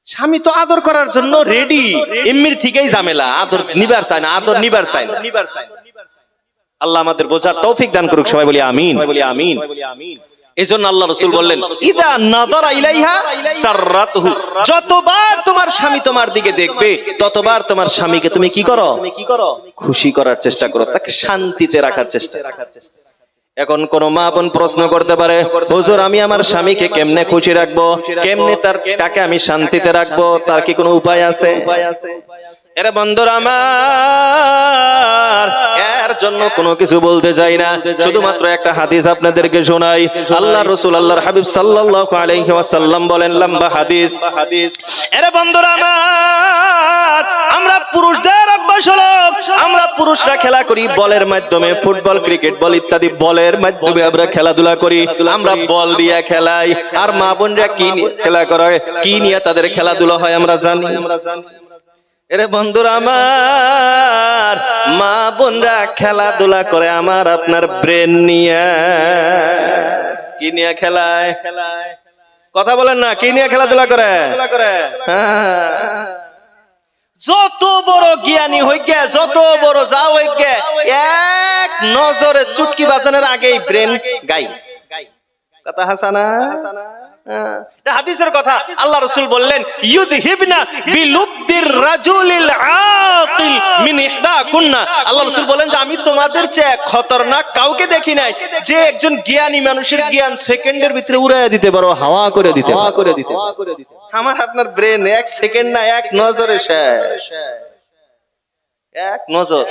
Speaker 1: স্বামী তো আদর করার জন্য রেডি, এমনির থেকেই ঝামেলা, আদর নিবার চায় না, আদর নিবার চায় না। আল্লাহ আমাদের বোঝার তৌফিক দান করুক, সবাই বলি আমিন। এজন্য আল্লাহ রাসূল বললেন, ইদা নাযারা ইলাইহা সাররাতহু, যতবার তোমার স্বামী তোমার দিকে দেখবে ততবার তোমার স্বামীকে তুমি কি করো? খুশি করার চেষ্টা করো, তাকে শান্তিতে রাখার চেষ্টা। এখন কোন মা বোন প্রশ্ন করতে পারে, হুজুর আমি আমার স্বামীকে কেমনে খুশি রাখবো, কেমনে তাকে আমি শান্তিতে রাখবো, তার কি কোনো উপায় আছে? এরা বন্ধুরা আমার, এর জন্য কোনো কিছু বলতে চাই না, শুধুমাত্র একটা হাদিস আপনাদেরকে শোনাই। আল্লাহ রাসূল আল্লাহর হাবিব সাল্লাল্লাহু আলাইহি ওয়াসাল্লাম বলেন, লম্বা হাদিস। এরা বন্ধুরা আমার, আমরা পুরুষদের অভ্যাস হলো, আমরা পুরুষরা খেলা করি বলের মাধ্যমে, ফুটবল, ক্রিকেট বল ইত্যাদি বলের মাধ্যমে আমরা খেলাধুলা করি, আমরা বল দিয়ে খেলাই। আর মা বোনরা কি নিয়ে খেলা করে, কি নিয়ে তাদের খেলাধুলা হয় আমরা জানি। এরে বন্ধুরা আমার, মা বোনরা খেলাধুলা করে আমার আপনার ব্রেন নিয়ে। কি নিয়ে খেলায়? কথা বলেন না, কি নিয়ে খেলাধুলা করে? যত বড় জ্ঞানী হয়ে গে, যত বড় যা হয়ে গে, এক নজরে চুটকি বাজানোর আগেই ব্রেন গাই। কথা হাসানা, এটা হাদিসের কথা। আল্লাহ রাসূল বললেন, ইউযহিবনা বিলুব্বির রাজুলিল আকিল মিন ইহদাকুন্না। আল্লাহ রাসূল বলেন যে আমি তোমাদের চেয়ে খতরনাক কাউকে দেখি নাই, যে একজন জ্ঞানী মানুষের জ্ঞান সেকেন্ডের ভিতরে উড়াইয়া দিতে পারো, হাওয়া করে দিতে। আমার আপনার ব্রেন এক সেকেন্ড না, এক নজরে শেষ। এক নজর।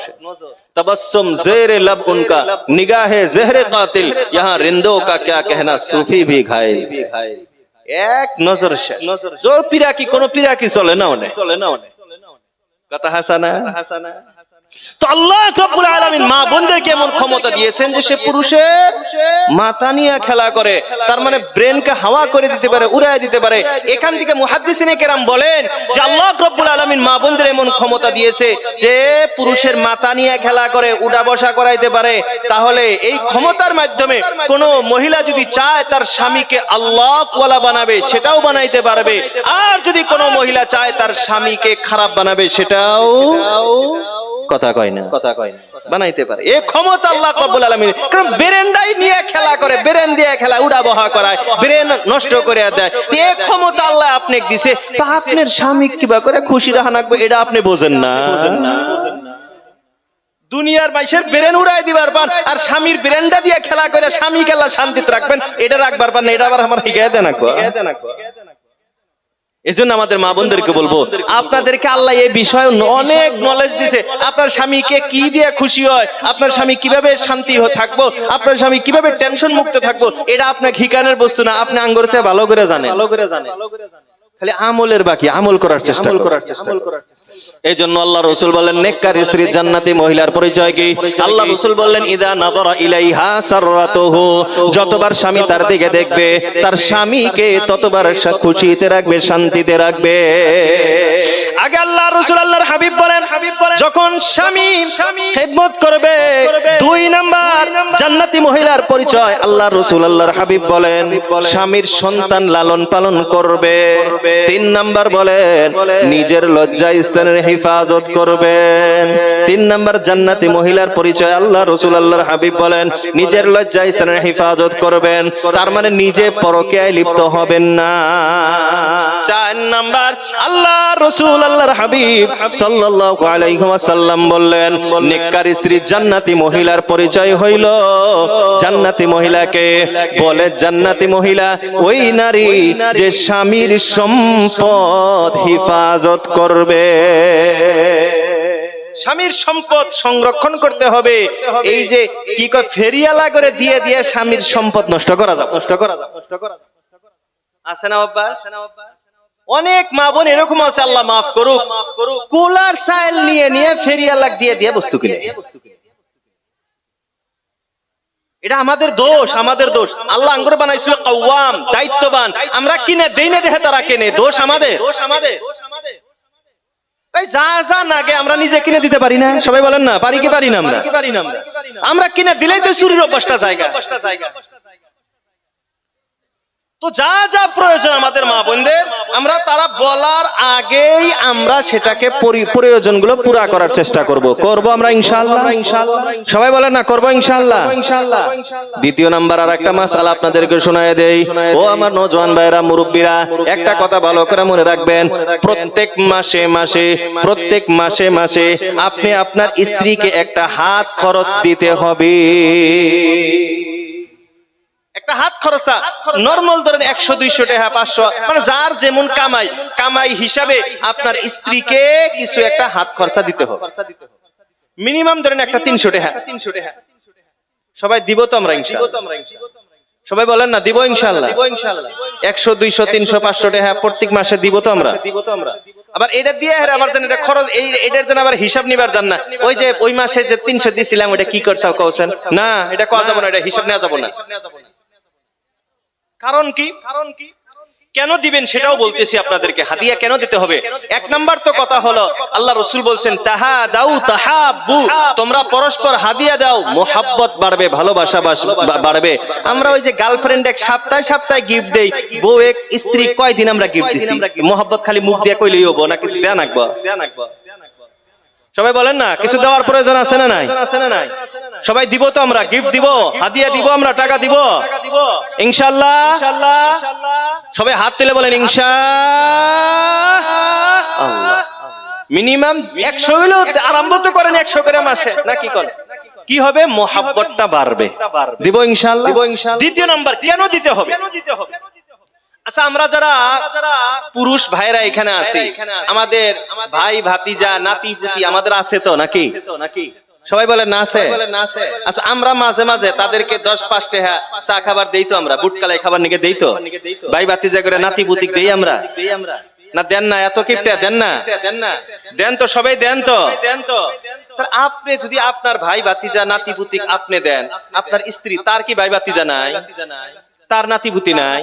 Speaker 1: तबस्सुम ज़ेरे लब उनका निगाहे ज़हरे कातिल यहाँ रिंदों का क्या कहना सूफी भी घायल। এক নজর শেষ। জোর পিরাকি, কোন পিরাকি চলে না ওনে। কথা হাসানা। তো আল্লাহ রাব্বুল আলামিন মা বোনদেরকে এমন ক্ষমতা দিয়েছেন যে সে পুরুষের মাথা নিয়ে খেলা করে, তার মানে ব্রেনকে হাওয়া করে দিতে পারে, উড়ায় দিতে পারে। এখান থেকে মুহাদ্দিসিনে কেরাম বলেন যে আল্লাহ রাব্বুল আলামিন মা বোনদের এমন ক্ষমতা দিয়েছে যে পুরুষের মাথা নিয়ে খেলা করে, উঠা বসা করাইতে পারে। তাহলে এই ক্ষমতার মাধ্যমে কোন মহিলা যদি চায় তার স্বামীকে আল্লাহ ওয়ালা বানাবে, সেটাও বানাইতে পারবে। আর যদি কোন মহিলা চায় তার স্বামীকে খারাপ বানাবে, সেটাও কথা কয় না, বানাইতে পারে। এই ক্ষমতা আল্লাহ রাব্বুল আলামিন, কারণ ব্রেনটাই নিয়ে খেলা করে, ব্রেন দিয়ে খেলা, উড়া বহা করায়, ব্রেন নষ্ট করে দেয়। এই ক্ষমতা আল্লাহ আপনাকে দিছে, তো আপনার স্বামী কিবা করে খুশি রাখা লাগবে এটা আপনি বোঝেন না। দুনিয়ার মানুষের ব্রেন উড়াই দিবার পান, আর স্বামীর ব্রেনটা দিয়ে খেলা করে স্বামী খেলা শান্তিতে রাখবেন, এটা রাখবার পান না, এটা আবার আমার হিগায় দেন। এজন্য আমাদের মা বোনদেরকে বলবো, আপনাদেরকে আল্লাহ এই বিষয়ে অনেক নলেজ দিছে। আপনার স্বামীকে কি দিয়ে খুশি হয়, আপনার স্বামী কিভাবে শান্তি থাকবো, আপনার স্বামী কিভাবে টেনশন মুক্ত থাকবো, এটা আপনার হিকানের বস্তু না, আপনি আঙ্গুর চেয়ে ভালো করে জানেন। খালি আমলের বাকি, আমল করার চেষ্টা। এই জন্য আল্লাহ রাসূল বলেন, নেককার স্ত্রী জান্নাতি মহিলার পরিচয় কি? আল্লাহ রাসূল বললেন, ইদা নাযারা ইলাইহা সাররাতুহু, যতবার স্বামী তার দিকে দেখবে, তার স্বামীকে ততবার খুশিতে রাখবে, শান্তিতে রাখবে। আগে আল্লাহ রাসূল আল্লাহর হাবিব বলেন, যখন স্বামী খিদমত করবে, 2 নাম্বার জান্নাতি মহিলার পরিচয় আল্লাহ রাসূল আল্লাহর হাবিব বলেন, স্বামীর সন্তান লালন পালন করবে। 3 নাম্বার বলেন, নিজের লজ্জা স্থানের
Speaker 2: স্থানের হেফাজত করবেন। 3 নাম্বার জান্নাতি মহিলার পরিচয় আল্লাহ রাসূল আল্লাহর হাবিব বলেন নিজের লজ্জা স্থানের হেফাজত করবেন, তার মানে নিজে পরকীয়ায় লিপ্ত হবেন না। 4 নাম্বার আল্লাহ রাসূল আল্লাহর হাবিব সাল্লাল্লাহু আলাইহি ওয়াসাল্লাম বললেন নেককার স্ত্রী জান্নাতি মহিলার পরিচয় হইল, জান্নাতি মহিলাকে বলে জান্নাতি মহিলা ওই নারী যে স্বামীর সম্পদ হেফাজত করবে।
Speaker 1: স্বামীর সম্পদ সংরক্ষণ করতে হবে। এই যে কি কয় ফেরিয়ালা করে দিয়ে দিয়ে স্বামীর সম্পদ নষ্ট করা যাবে, আছে না বাবা? অনেক মা বোন এরকম আছে, আল্লাহ মাফ করুক, কুলার সাইল নিয়ে নিয়ে ফেরিয়ালা দিয়ে দিয়ে বস্তু কিনে। এটা আমাদের দোষ, আমাদের দোষ। আল্লাহ আঙ্গুর বানাইছিল কাওয়াম, দায়িত্ববান। আমরা কিনে দেই না, দেখে তারা কেনে, দোষ আমাদের। ভাই যা যা নাগে আমরা নিজে কিনে দিতে পারি না? সবাই বলেন না, পারি কি পারি না? আমরা কিনে দিলেই তো চুরির অভ্যাসটা জায়গা। তো যা যা প্রয়োজন আমাদের মা বোনদের, আমরা তারা বলার আগেই আমরা সেটাকে প্রয়োজনগুলো পুরা করার চেষ্টা করব আমরা ইনশাআল্লাহ। সবাই বলেন না, করব ইনশাআল্লাহ।
Speaker 2: 2 নাম্বার আর একটা মাসআলা আপনাদেরকে শোনায় দেই। ও আমার নওজোয়ান ভাইরা, মুরব্বীরা, একটা কথা ভালো করে মনে রাখবেন, প্রত্যেক মাসে মাসে আপনি আপনার স্ত্রীকে একটা হাত খরচ দিতে হবে।
Speaker 1: একটা হাত খরচা নরমাল ধরেন 100-200 টাকা, 500, মানে যার যেমন কামাই হিসাবে আপনার স্ত্রীকে কিছু একটা হাত খরচা দিতে হবে। মিনিমাম ধরেন একটা 300 টাকা। সবাই দিব তো আমরা ইনশাআল্লাহ? সবাই বলেন না, দিব ইনশাআল্লাহ। 100, 200, 300, 500 টাকা প্রত্যেক মাসে দিব তো আমরা। আবার এটা দিয়ে আবার জান এটা খরচ, এটার জন্য আবার হিসাব নিবার জান না। ওই যে ওই মাসে যে 300 দিছিলাম ওটা কি করছাও কওছেন না, এটা কওয়া যাব না, এটা হিসাব নেওয়া যাব না। কারণ কি কেন দিবেন সেটাও বলতেছি আপনাদেরকে। হাদিয়া কেন দিতে হবে? 1 নাম্বার তো কথা হলো আল্লাহ রাসূল বলছেন তাহাদাউ তাহাব্বু, তোমরা পরস্পর হাদিয়া দাও, মোহাব্বত বাড়বে, ভালোবাসা বাড়বে। আমরা ওই যে গার্লফ্রেন্ড এক সপ্তাহে গিফট দেই, বউ এক স্ত্রী কয়দিন আমরা গিফট দিছি? মোহাব্বত খালি মুখ দিয়ে কইলেই হবো না, কিছু দেয়া লাগবে। সবাই বলেন না, কিছু দেওয়ার প্রয়োজন আছে না নাই? সবাই দিব তো আমরা, গিফট দিব, হাদিয়া দিব, আমরা টাকা দিব ইনশাআল্লাহ। সবাই হাত তুলে বলেন ইনশাআল্লাহ। মিনিমাম 100 হইলো আরম্ভ তো করেন, 100 করে মাসে নাকি করেন? কি হবে? মোহাব্বতটা বাড়বে। দিব ইনশাআল্লাহ। 2 নাম্বার কেন দিতে হবে? আচ্ছা, আমরা যারা পুরুষ ভাইরা এখানে আছি, আমাদের ভাই ভাতিজা নাতি পুতি আমাদের আছে তো নাকি? সবাই বলেন না আছে? আচ্ছা, আমরা মাঝে মাঝে তাদেরকে 10-5 টাকা চা খাবার দেই তো, আমরা বুট কালাই খাবার নিকে দেই তো, ভাই ভাতিজা করে নাতি পুতিক দেই আমরা না? দেন না? এত কিপটা দেন না? দেন তো, সবাই দেন তো। আপনি যদি আপনার ভাই ভাতিজা নাতি পুতিক আপনি দেন, আপনার স্ত্রী তার কি ভাই ভাতিজা নাই? তার নাতিপুতি নাই,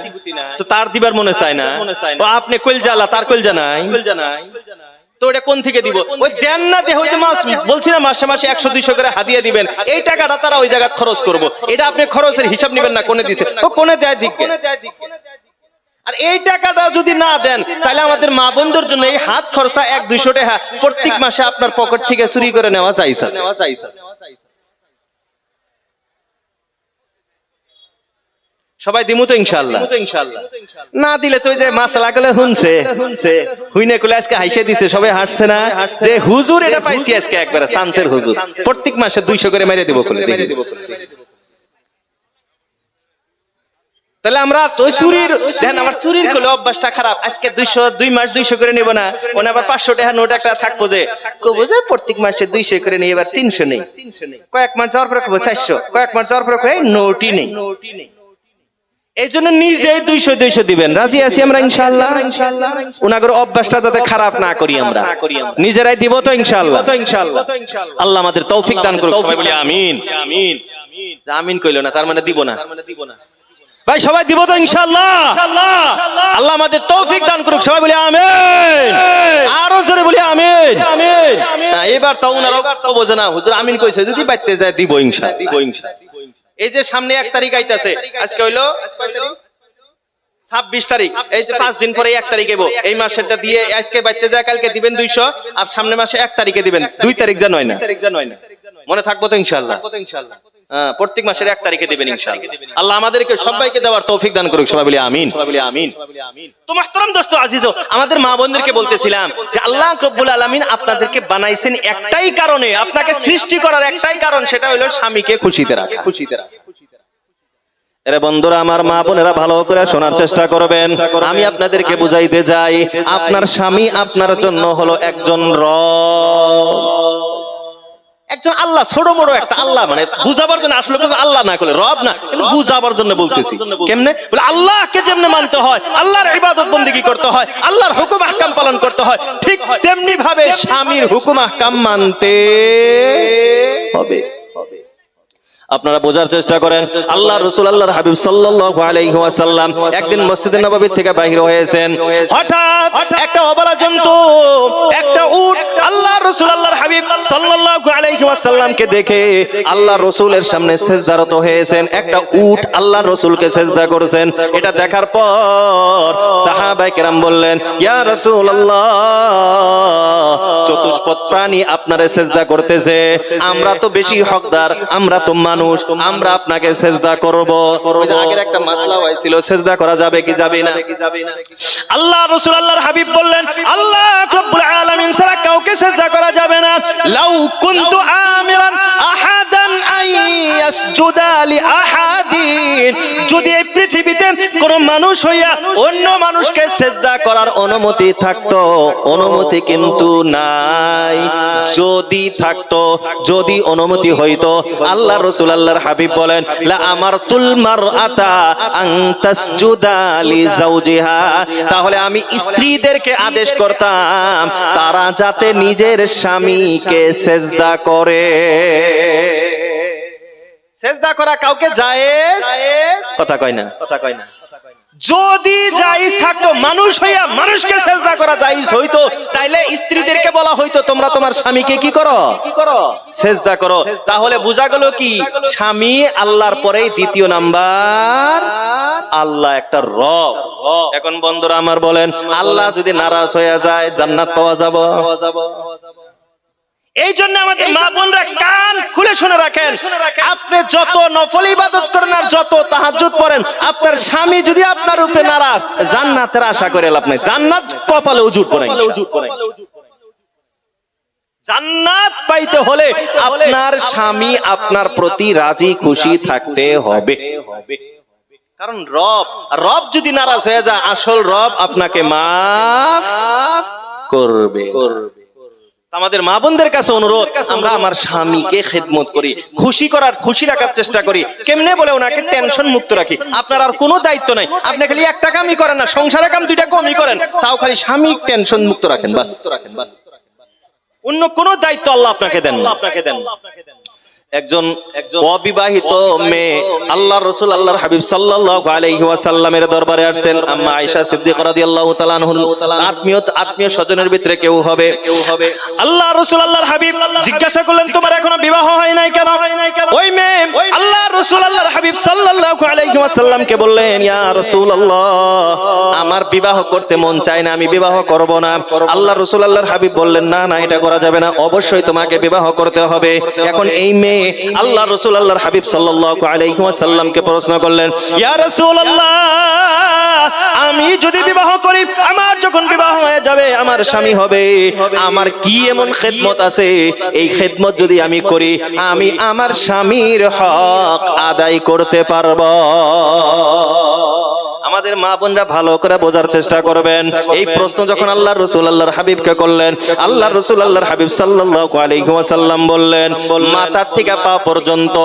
Speaker 1: তো তার দিবার মনে চায় না? আপনি কলজালা, তার কলজা নাই, তো ওটা কোন থেকে দিব? ওই দেন না দেহ, ওই যে মাস বলছি না, মাসে মাসে 100-200 করে হাদিয়া দিবেন, এই টাকাটা তারা ওই জায়গায় খরচ করব। এটা আপনি খরচের হিসাব নেবেন না, কোনে দিছে ও কোনে দেয় দিক। আর এই টাকাটা যদি না দেন, তাহলে আমাদের মা বন্ধুর জন্য এই হাত খরচা 100-200 টাকা প্রত্যেক মাসে আপনার পকেট থেকে চুরি করে নেওয়া চাইছে। সবাই দিমু তো ইনশাআল্লাহ? না দিলে তো ওই যে মাসালা গুলো হুনছে হুইনে কুলে আজকে হাসে দিছে, সবাই হাসছে না যে হুজুর এটা পাইছি আজকে একবারে চান্সের হুজুর, প্রত্যেক মাসে 200 করে মেরে দিব। তাহলে আমরা তো চুরির দেখেন, আমার চুরির কোলে অভ্যাসটা খারাপ। আজকে 2 মাস 200 করে নেব না, ওনা আবার 500 টাকা নোট একটা থাকবো, যে কবো যে প্রত্যেক মাসে 200 করে নেই, এবার 300 নেই। কয়েক মাস যাওয়ার পরে কবো 400, কয়েক মাস যাওয়ার পরে এই নোটই নেই। এই জন্য নিজেই 200 দিবেন, রাজি আছি আমরা ইনশাআল্লাহ। উনাগর অভ্যাসটা যাতে খারাপ না করি, আমরা নিজেরাই দিব তো ইনশাআল্লাহ। আল্লাহ আমাদের তৌফিক দান করুক। সবাই বলি আমিন। আমিন কইলো না তার মানে দিব না। ভাই সবাই দিব তো ইনশাআল্লাহ? আল্লাহ আমাদের তৌফিক দান করুক। সবাই বলি আমিন। আরো জোরে বলি আমিন। এবার তো উনারাও তো বোঝে না, হুজুর আমিন কইছে, যদি বাইতে যায় দিব ইনশাআল্লাহ। এই যে সামনে 1 তারিখ আইতাছে, আজকে হইলো 26 তারিখ, এই যে 5 দিন পরে 1 তারিখে এই মাসেরটা দিয়ে আজকে বাইতে যায়, কালকে দিবেন 200, আর সামনে মাসে 1 তারিখে দিবেন, 2 তারিখ যেন হয় না। মনে থাকবো তো ইনশাআল্লাহ? হ্যাঁ, প্রত্যেক মাসের 1 তারিখে দিবেন ইনশাআল্লাহ। আল্লাহ আমাদেরকে সবাইকে দেওয়ার তৌফিক দান করুক, সবাই বলি আমিন। তো মুহতারাম দোস্ত আজিজো, আমাদের মা বোনদেরকে বলতেছিলাম যে আল্লাহ রব্বুল আলামিন আপনাদেরকে বানাইছেন একটাই কারণে, আপনাকে সৃষ্টি করার একটাই কারণ, সেটা হলো স্বামীকে খুশিতে রাখা। এরে বন্ধুরা, আমার মা বোনেরা ভালো করে শোনার চেষ্টা করবেন। আমি আপনাদেরকে বুঝাইতে যাই, আপনার স্বামী আপনার জন্য হলো একজন রব, একজন আল্লাহ, ছোট বড় একটা আল্লাহ, মানে বুঝাবার জন্য, আসলে আল্লাহ না করলে রব না, কিন্তু বুঝাবার জন্য বলতেছি। কেমনে বলে? আল্লাহকে যেমনে মানতে হয়, আল্লাহর ইবাদত বন্দেগী করতে হয়, আল্লাহর হুকুম আহকাম পালন করতে হয়, ঠিক তেমনি ভাবে স্বামীর হুকুম আহকাম মানতে হবে। আপনারা বোঝার চেষ্টা করেন, আল্লাহ রাসূল আল্লাহর হাবিব সাল্লাল্লাহু আলাইহি ওয়াসাল্লাম একদিন মসজিদে নববী থেকে বাইরে হয়েছেন। হঠাৎ একটা অবলা জন্তু, একটা উট আল্লাহ রাসূল আল্লাহর হাবিব সাল্লাল্লাহু আলাইহি ওয়াসাল্লামকে দেখে আল্লাহ রাসূলের সামনে সিজদারত হয়েছেন। একটা উট আল্লাহ রাসূলকে সিজদা করেছেন। এটা দেখার পর সাহাবায়ে কেরাম বললেন, ইয়া রাসূলুল্লাহ, চতুষ্পদ প্রাণী আপনারে সিজদা করতেছে, আমরা তো বেশি হকদার, আমরা তো মানুষ, আমরা আপনাকে সিজদা করব। আগের একটা মাসলা হয়েছিল, সিজদা করা যাবে কি যাবে না? আল্লাহ রাসূল আল্লাহর হাবিব বললেন, আল্লাহ রাব্বুল আলামিন ছাড়া কাউকে সিজদা করা যাবে না। লাউ কুনতু আমিরান আহাদান আইয়াসজুদা লিআহাদিন, যদি এই পৃথিবীতে কোন মানুষ হইয়া অন্য মানুষকে সিজদা করার অনুমতি থাকতো, অনুমতি কিন্তু নাই। যদি থাকতো, যদি অনুমতি হইতো, আল্লাহ রাসূল আল্লাহর হাবিব বলেন, লা আমারতুল মারআতা আন তাসজুদা লিজাওজিহা, তাহলে আমি স্ত্রীদেরকে আদেশ করতাম তারা যাতে নিজের স্বামীকে সিজদা করে। সিজদা করা কাউকে জায়েজ, কথা কয় না, কথা কয় না। যদি জায়েজ থাকতো, মানুষ হইয়া মানুষকে সিজদা করা জায়েজ হইতো, তাইলে স্ত্রীদেরকে বলা হইতো তোমরা তোমার স্বামীকে কি করো? সিজদা করো। তাহলে বোঝা গেল কি, স্বামী আল্লাহর পরেই দ্বিতীয় নাম্বার আল্লাহ একটা রব। এখন বন্ধুরা আমার বলেন, আল্লাহ যদি নারাজ হয়ে যায় জান্নাত পাওয়া যাবে? এই জন্য আমাদের মা বোনরা কান খুলে শুনে রাখেন, আপনি যত নফল ইবাদত করেন আর যত তাহাজ্জুদ পড়েন, আপনার স্বামী যদি আপনার উপরে নারাজ, জান্নাতের আশা করে লাভ নাই। জান্নাত কপালে উজুট পড়ে, জান্নাত পাইতে হলে আপনার স্বামী আপনার প্রতি রাজি খুশি থাকতে হবে। কারণ রব যদি নারাজ হয়ে যায়, আসল রব আপনাকে মাফ করবে। আমাদের মা বোনদের কাছে অনুরোধ, আমরা আমার স্বামীকে খেদমত করি, খুশি রাখার চেষ্টা করি। কেমনে বলে? ওনাকে টেনশন মুক্ত রাখি। আপনার আর কোনো দায়িত্ব নাই, আপনি খালি একটা কামই করেন না, সংসারের কাম 2টা কমই করেন, তাও খালি স্বামী টেনশন মুক্ত রাখেন, বাস। অন্য কোনো দায়িত্ব আল্লাহ আপনাকে দেন। একজন অবিবাহিত মেয়ে আল্লাহ রাসূল আল্লাহর হাবিব সাল্লাল্লাহু আলাইহি ওয়াসাল্লামের দরবারে আসছেন। আম্মা আয়েশা সিদ্দিকা রাদিয়াল্লাহু তাআলা আনহা আত্মীয় স্বজনের ভিতরে কেউ হবে। আল্লাহ রাসূল আল্লাহর হাবিব জিজ্ঞাসা করলেন, তোমার এখনো বিবাহ হয় নাই কেন? ওই মেয়ে আল্লাহ রাসূল আল্লাহর হাবিব সাল্লাল্লাহু আলাইহি ওয়াসাল্লামকে বললেন, ইয়া রাসূলুল্লাহ, আমার বিবাহ করতে মন চায় না, আমি বিবাহ করব না। আল্লাহ রাসূল আল্লাহর হাবিব বললেন, না না, এটা করা যাবে না, অবশ্যই তোমাকে বিবাহ করতে হবে। এখন এই মেয়ে আল্লাহ রাসূল আল্লাহর হাবিব সাল্লাল্লাহু আলাইহি ওয়াসাল্লামকে প্রশ্ন করলেন, ইয়া রাসূলুল্লাহ, আমি যদি বিবাহ করি, আমার যখন বিবাহ হয়ে যাবে, আমার স্বামী হবে, আমার কি এমন খেদমত আছে, এই খেদমত যদি আমি করি, আমি আমার স্বামীর হক আদায় করতে পারবো? আমাদের মা বোনরা ভালো করে বোঝার চেষ্টা করবেন। এই প্রশ্ন যখন আল্লাহ রাসূল আল্লাহর হাবিবকে করলেন, আল্লাহ রাসূল আল্লাহর হাবিব সাল্লাল্লাহু আলাইহি ওয়াসাল্লাম বললেন, মাথা থেকে পা পর্যন্ত,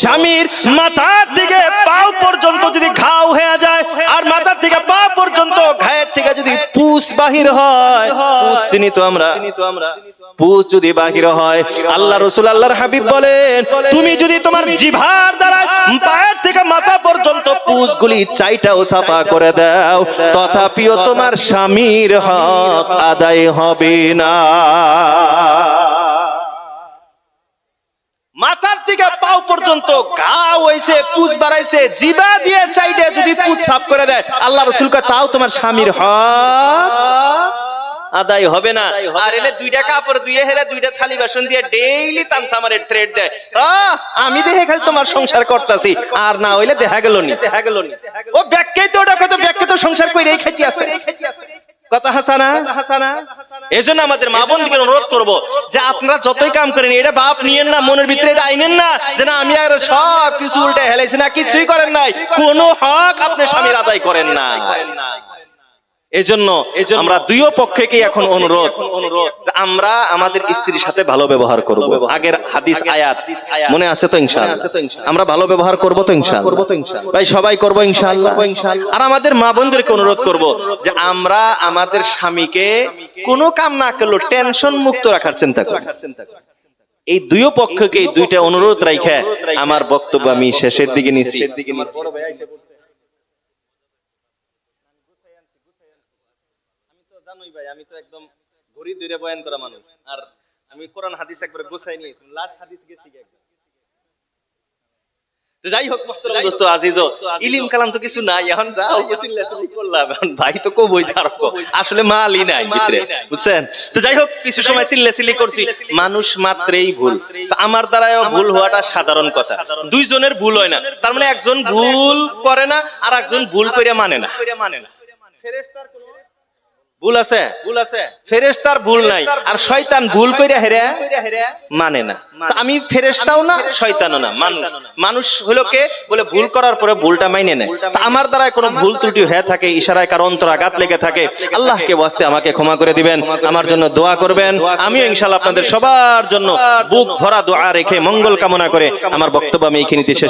Speaker 1: স্বামীর মাথা থেকে পা পর্যন্ত যদি ঘাও হয়ে যায়, আর মাথা থেকে পা পর্যন্ত ঘায়ের থেকে যদি পুষ বাহির হয়, পুষ চিনি তো আমরা, পুষ যদি বাহির হয়, আল্লাহ রাসূল আল্লাহর হাবিব বলেন, তুমি যদি তোমার জিহ্বার দ্বারা পায়ের থেকে মাথা পর্যন্ত পুষগুলি চাইটাও সাফা করে দাও, তথাপিও তোমার স্বামীর হক আদায় হবে না। মাথার থেকে পাও পর্যন্ত ঘা হইছে, পুজ বাড়াইছে, জিবা দিয়ে চাইডে যদি পুজ সাফ করে দেয়, আল্লাহ রাসূল কয় তাও তোমার স্বামীর হক আদায় হবে না। আর এলে দুইটা কাপড় ধুয়ে হেলে দুইটা থালি বাসন দিয়ে ডেইলি তামসামারের থ্রেড দেয়, আমি দেখে খালি তোমার সংসার করতেছি, আর না হইলে দেখা গেল নি। ও ব্যাখ্যাই তো ওটা কত ব্যাখ্যা তো সংসার কইরেই খাইতে আছে, কথা হাসানা। এজন্য আমাদের মা বোনদেরকে অনুরোধ করব যে আপনারা যতই কাম করেন এটা বাপ নিয়েন না, মনের ভিতরে এটা আইনেন না যে না আমি আর সব কিছু উল্টে হেলাইছি, না কিছুই করেন নাই, কোনো হক আপনি স্বামীর আদায় করেন না। এজন্য আমরা দুই পক্ষকে এখন অনুরোধ যে আমরা আমাদের স্ত্রীর সাথে ভালো ব্যবহার করব। আগের হাদিস আয়াত মনে আছে তো ইনশাআল্লাহ? আমরা ভালো ব্যবহার করব তো ইনশাআল্লাহ? ভাই সবাই করব ইনশাআল্লাহ। আর আমাদের মা বোনদেরকে অনুরোধ করব যে আমরা আমাদের স্বামীকে কোনো কাম না করলেও টেনশন মুক্ত রাখার চিন্তা করি। এই দুই পক্ষকে এই দুইটা অনুরোধ রাখে আমার বক্তব্য আমি শেষের দিকে নিছি। জানোই ভাই আমি তো একদম ঘড়ি ধরে বয়ান করা মানুষ, আর আমি কোরআন হাদিস একবারে গোছাই নিয়েছি, লাস্ট হাদিস গেছি একদম। তো যাই হোক মুহতারাম দোস্ত আজিজ, ইলম কালাম তো কিছু নাই, এখন যাও বুঝিলে তুমি করলাম, এখন ভাই তো কবই আর আসলে মালই নাই ভিতরে, বুঝছেন? তো যাই হোক কিছু সময় সিল্লাসিলি করছি, মানুষ মাত্রেই ভুল, তো আমার দ্বারাও ভুল হওয়াটা সাধারণ কথা। দুইজনের ভুল হয় না, তার মানে একজন ভুল করে না আর একজন ভুল কইরা মানে না। ফেরেশতার কোনো ভুল আছে, ফেরেশতার ভুল নাই, আর শয়তান ভুল কইরা হেরে মানে না। তো আমি ফেরেশতাও না শয়তানও না, মানুষ হলো কে বলে ভুল করার পরে ভুলটা মাইনে নেয়। তো আমার দ্বারা কোনো ভুল ত্রুটি হয়ে থাকে, ইশারায় কার অন্তর আঘাত লেগে থাকে, আল্লাহকে ওয়াস্তে আমাকে ক্ষমা করে দিবেন, আমার জন্য দোয়া করবেন। আমিও ইনশাআল্লাহ আপনাদের সবার জন্য বুক ভরা দোয়া রেখে মঙ্গল কামনা করে আমার বক্তব্য আমি এইখানেতে শেষ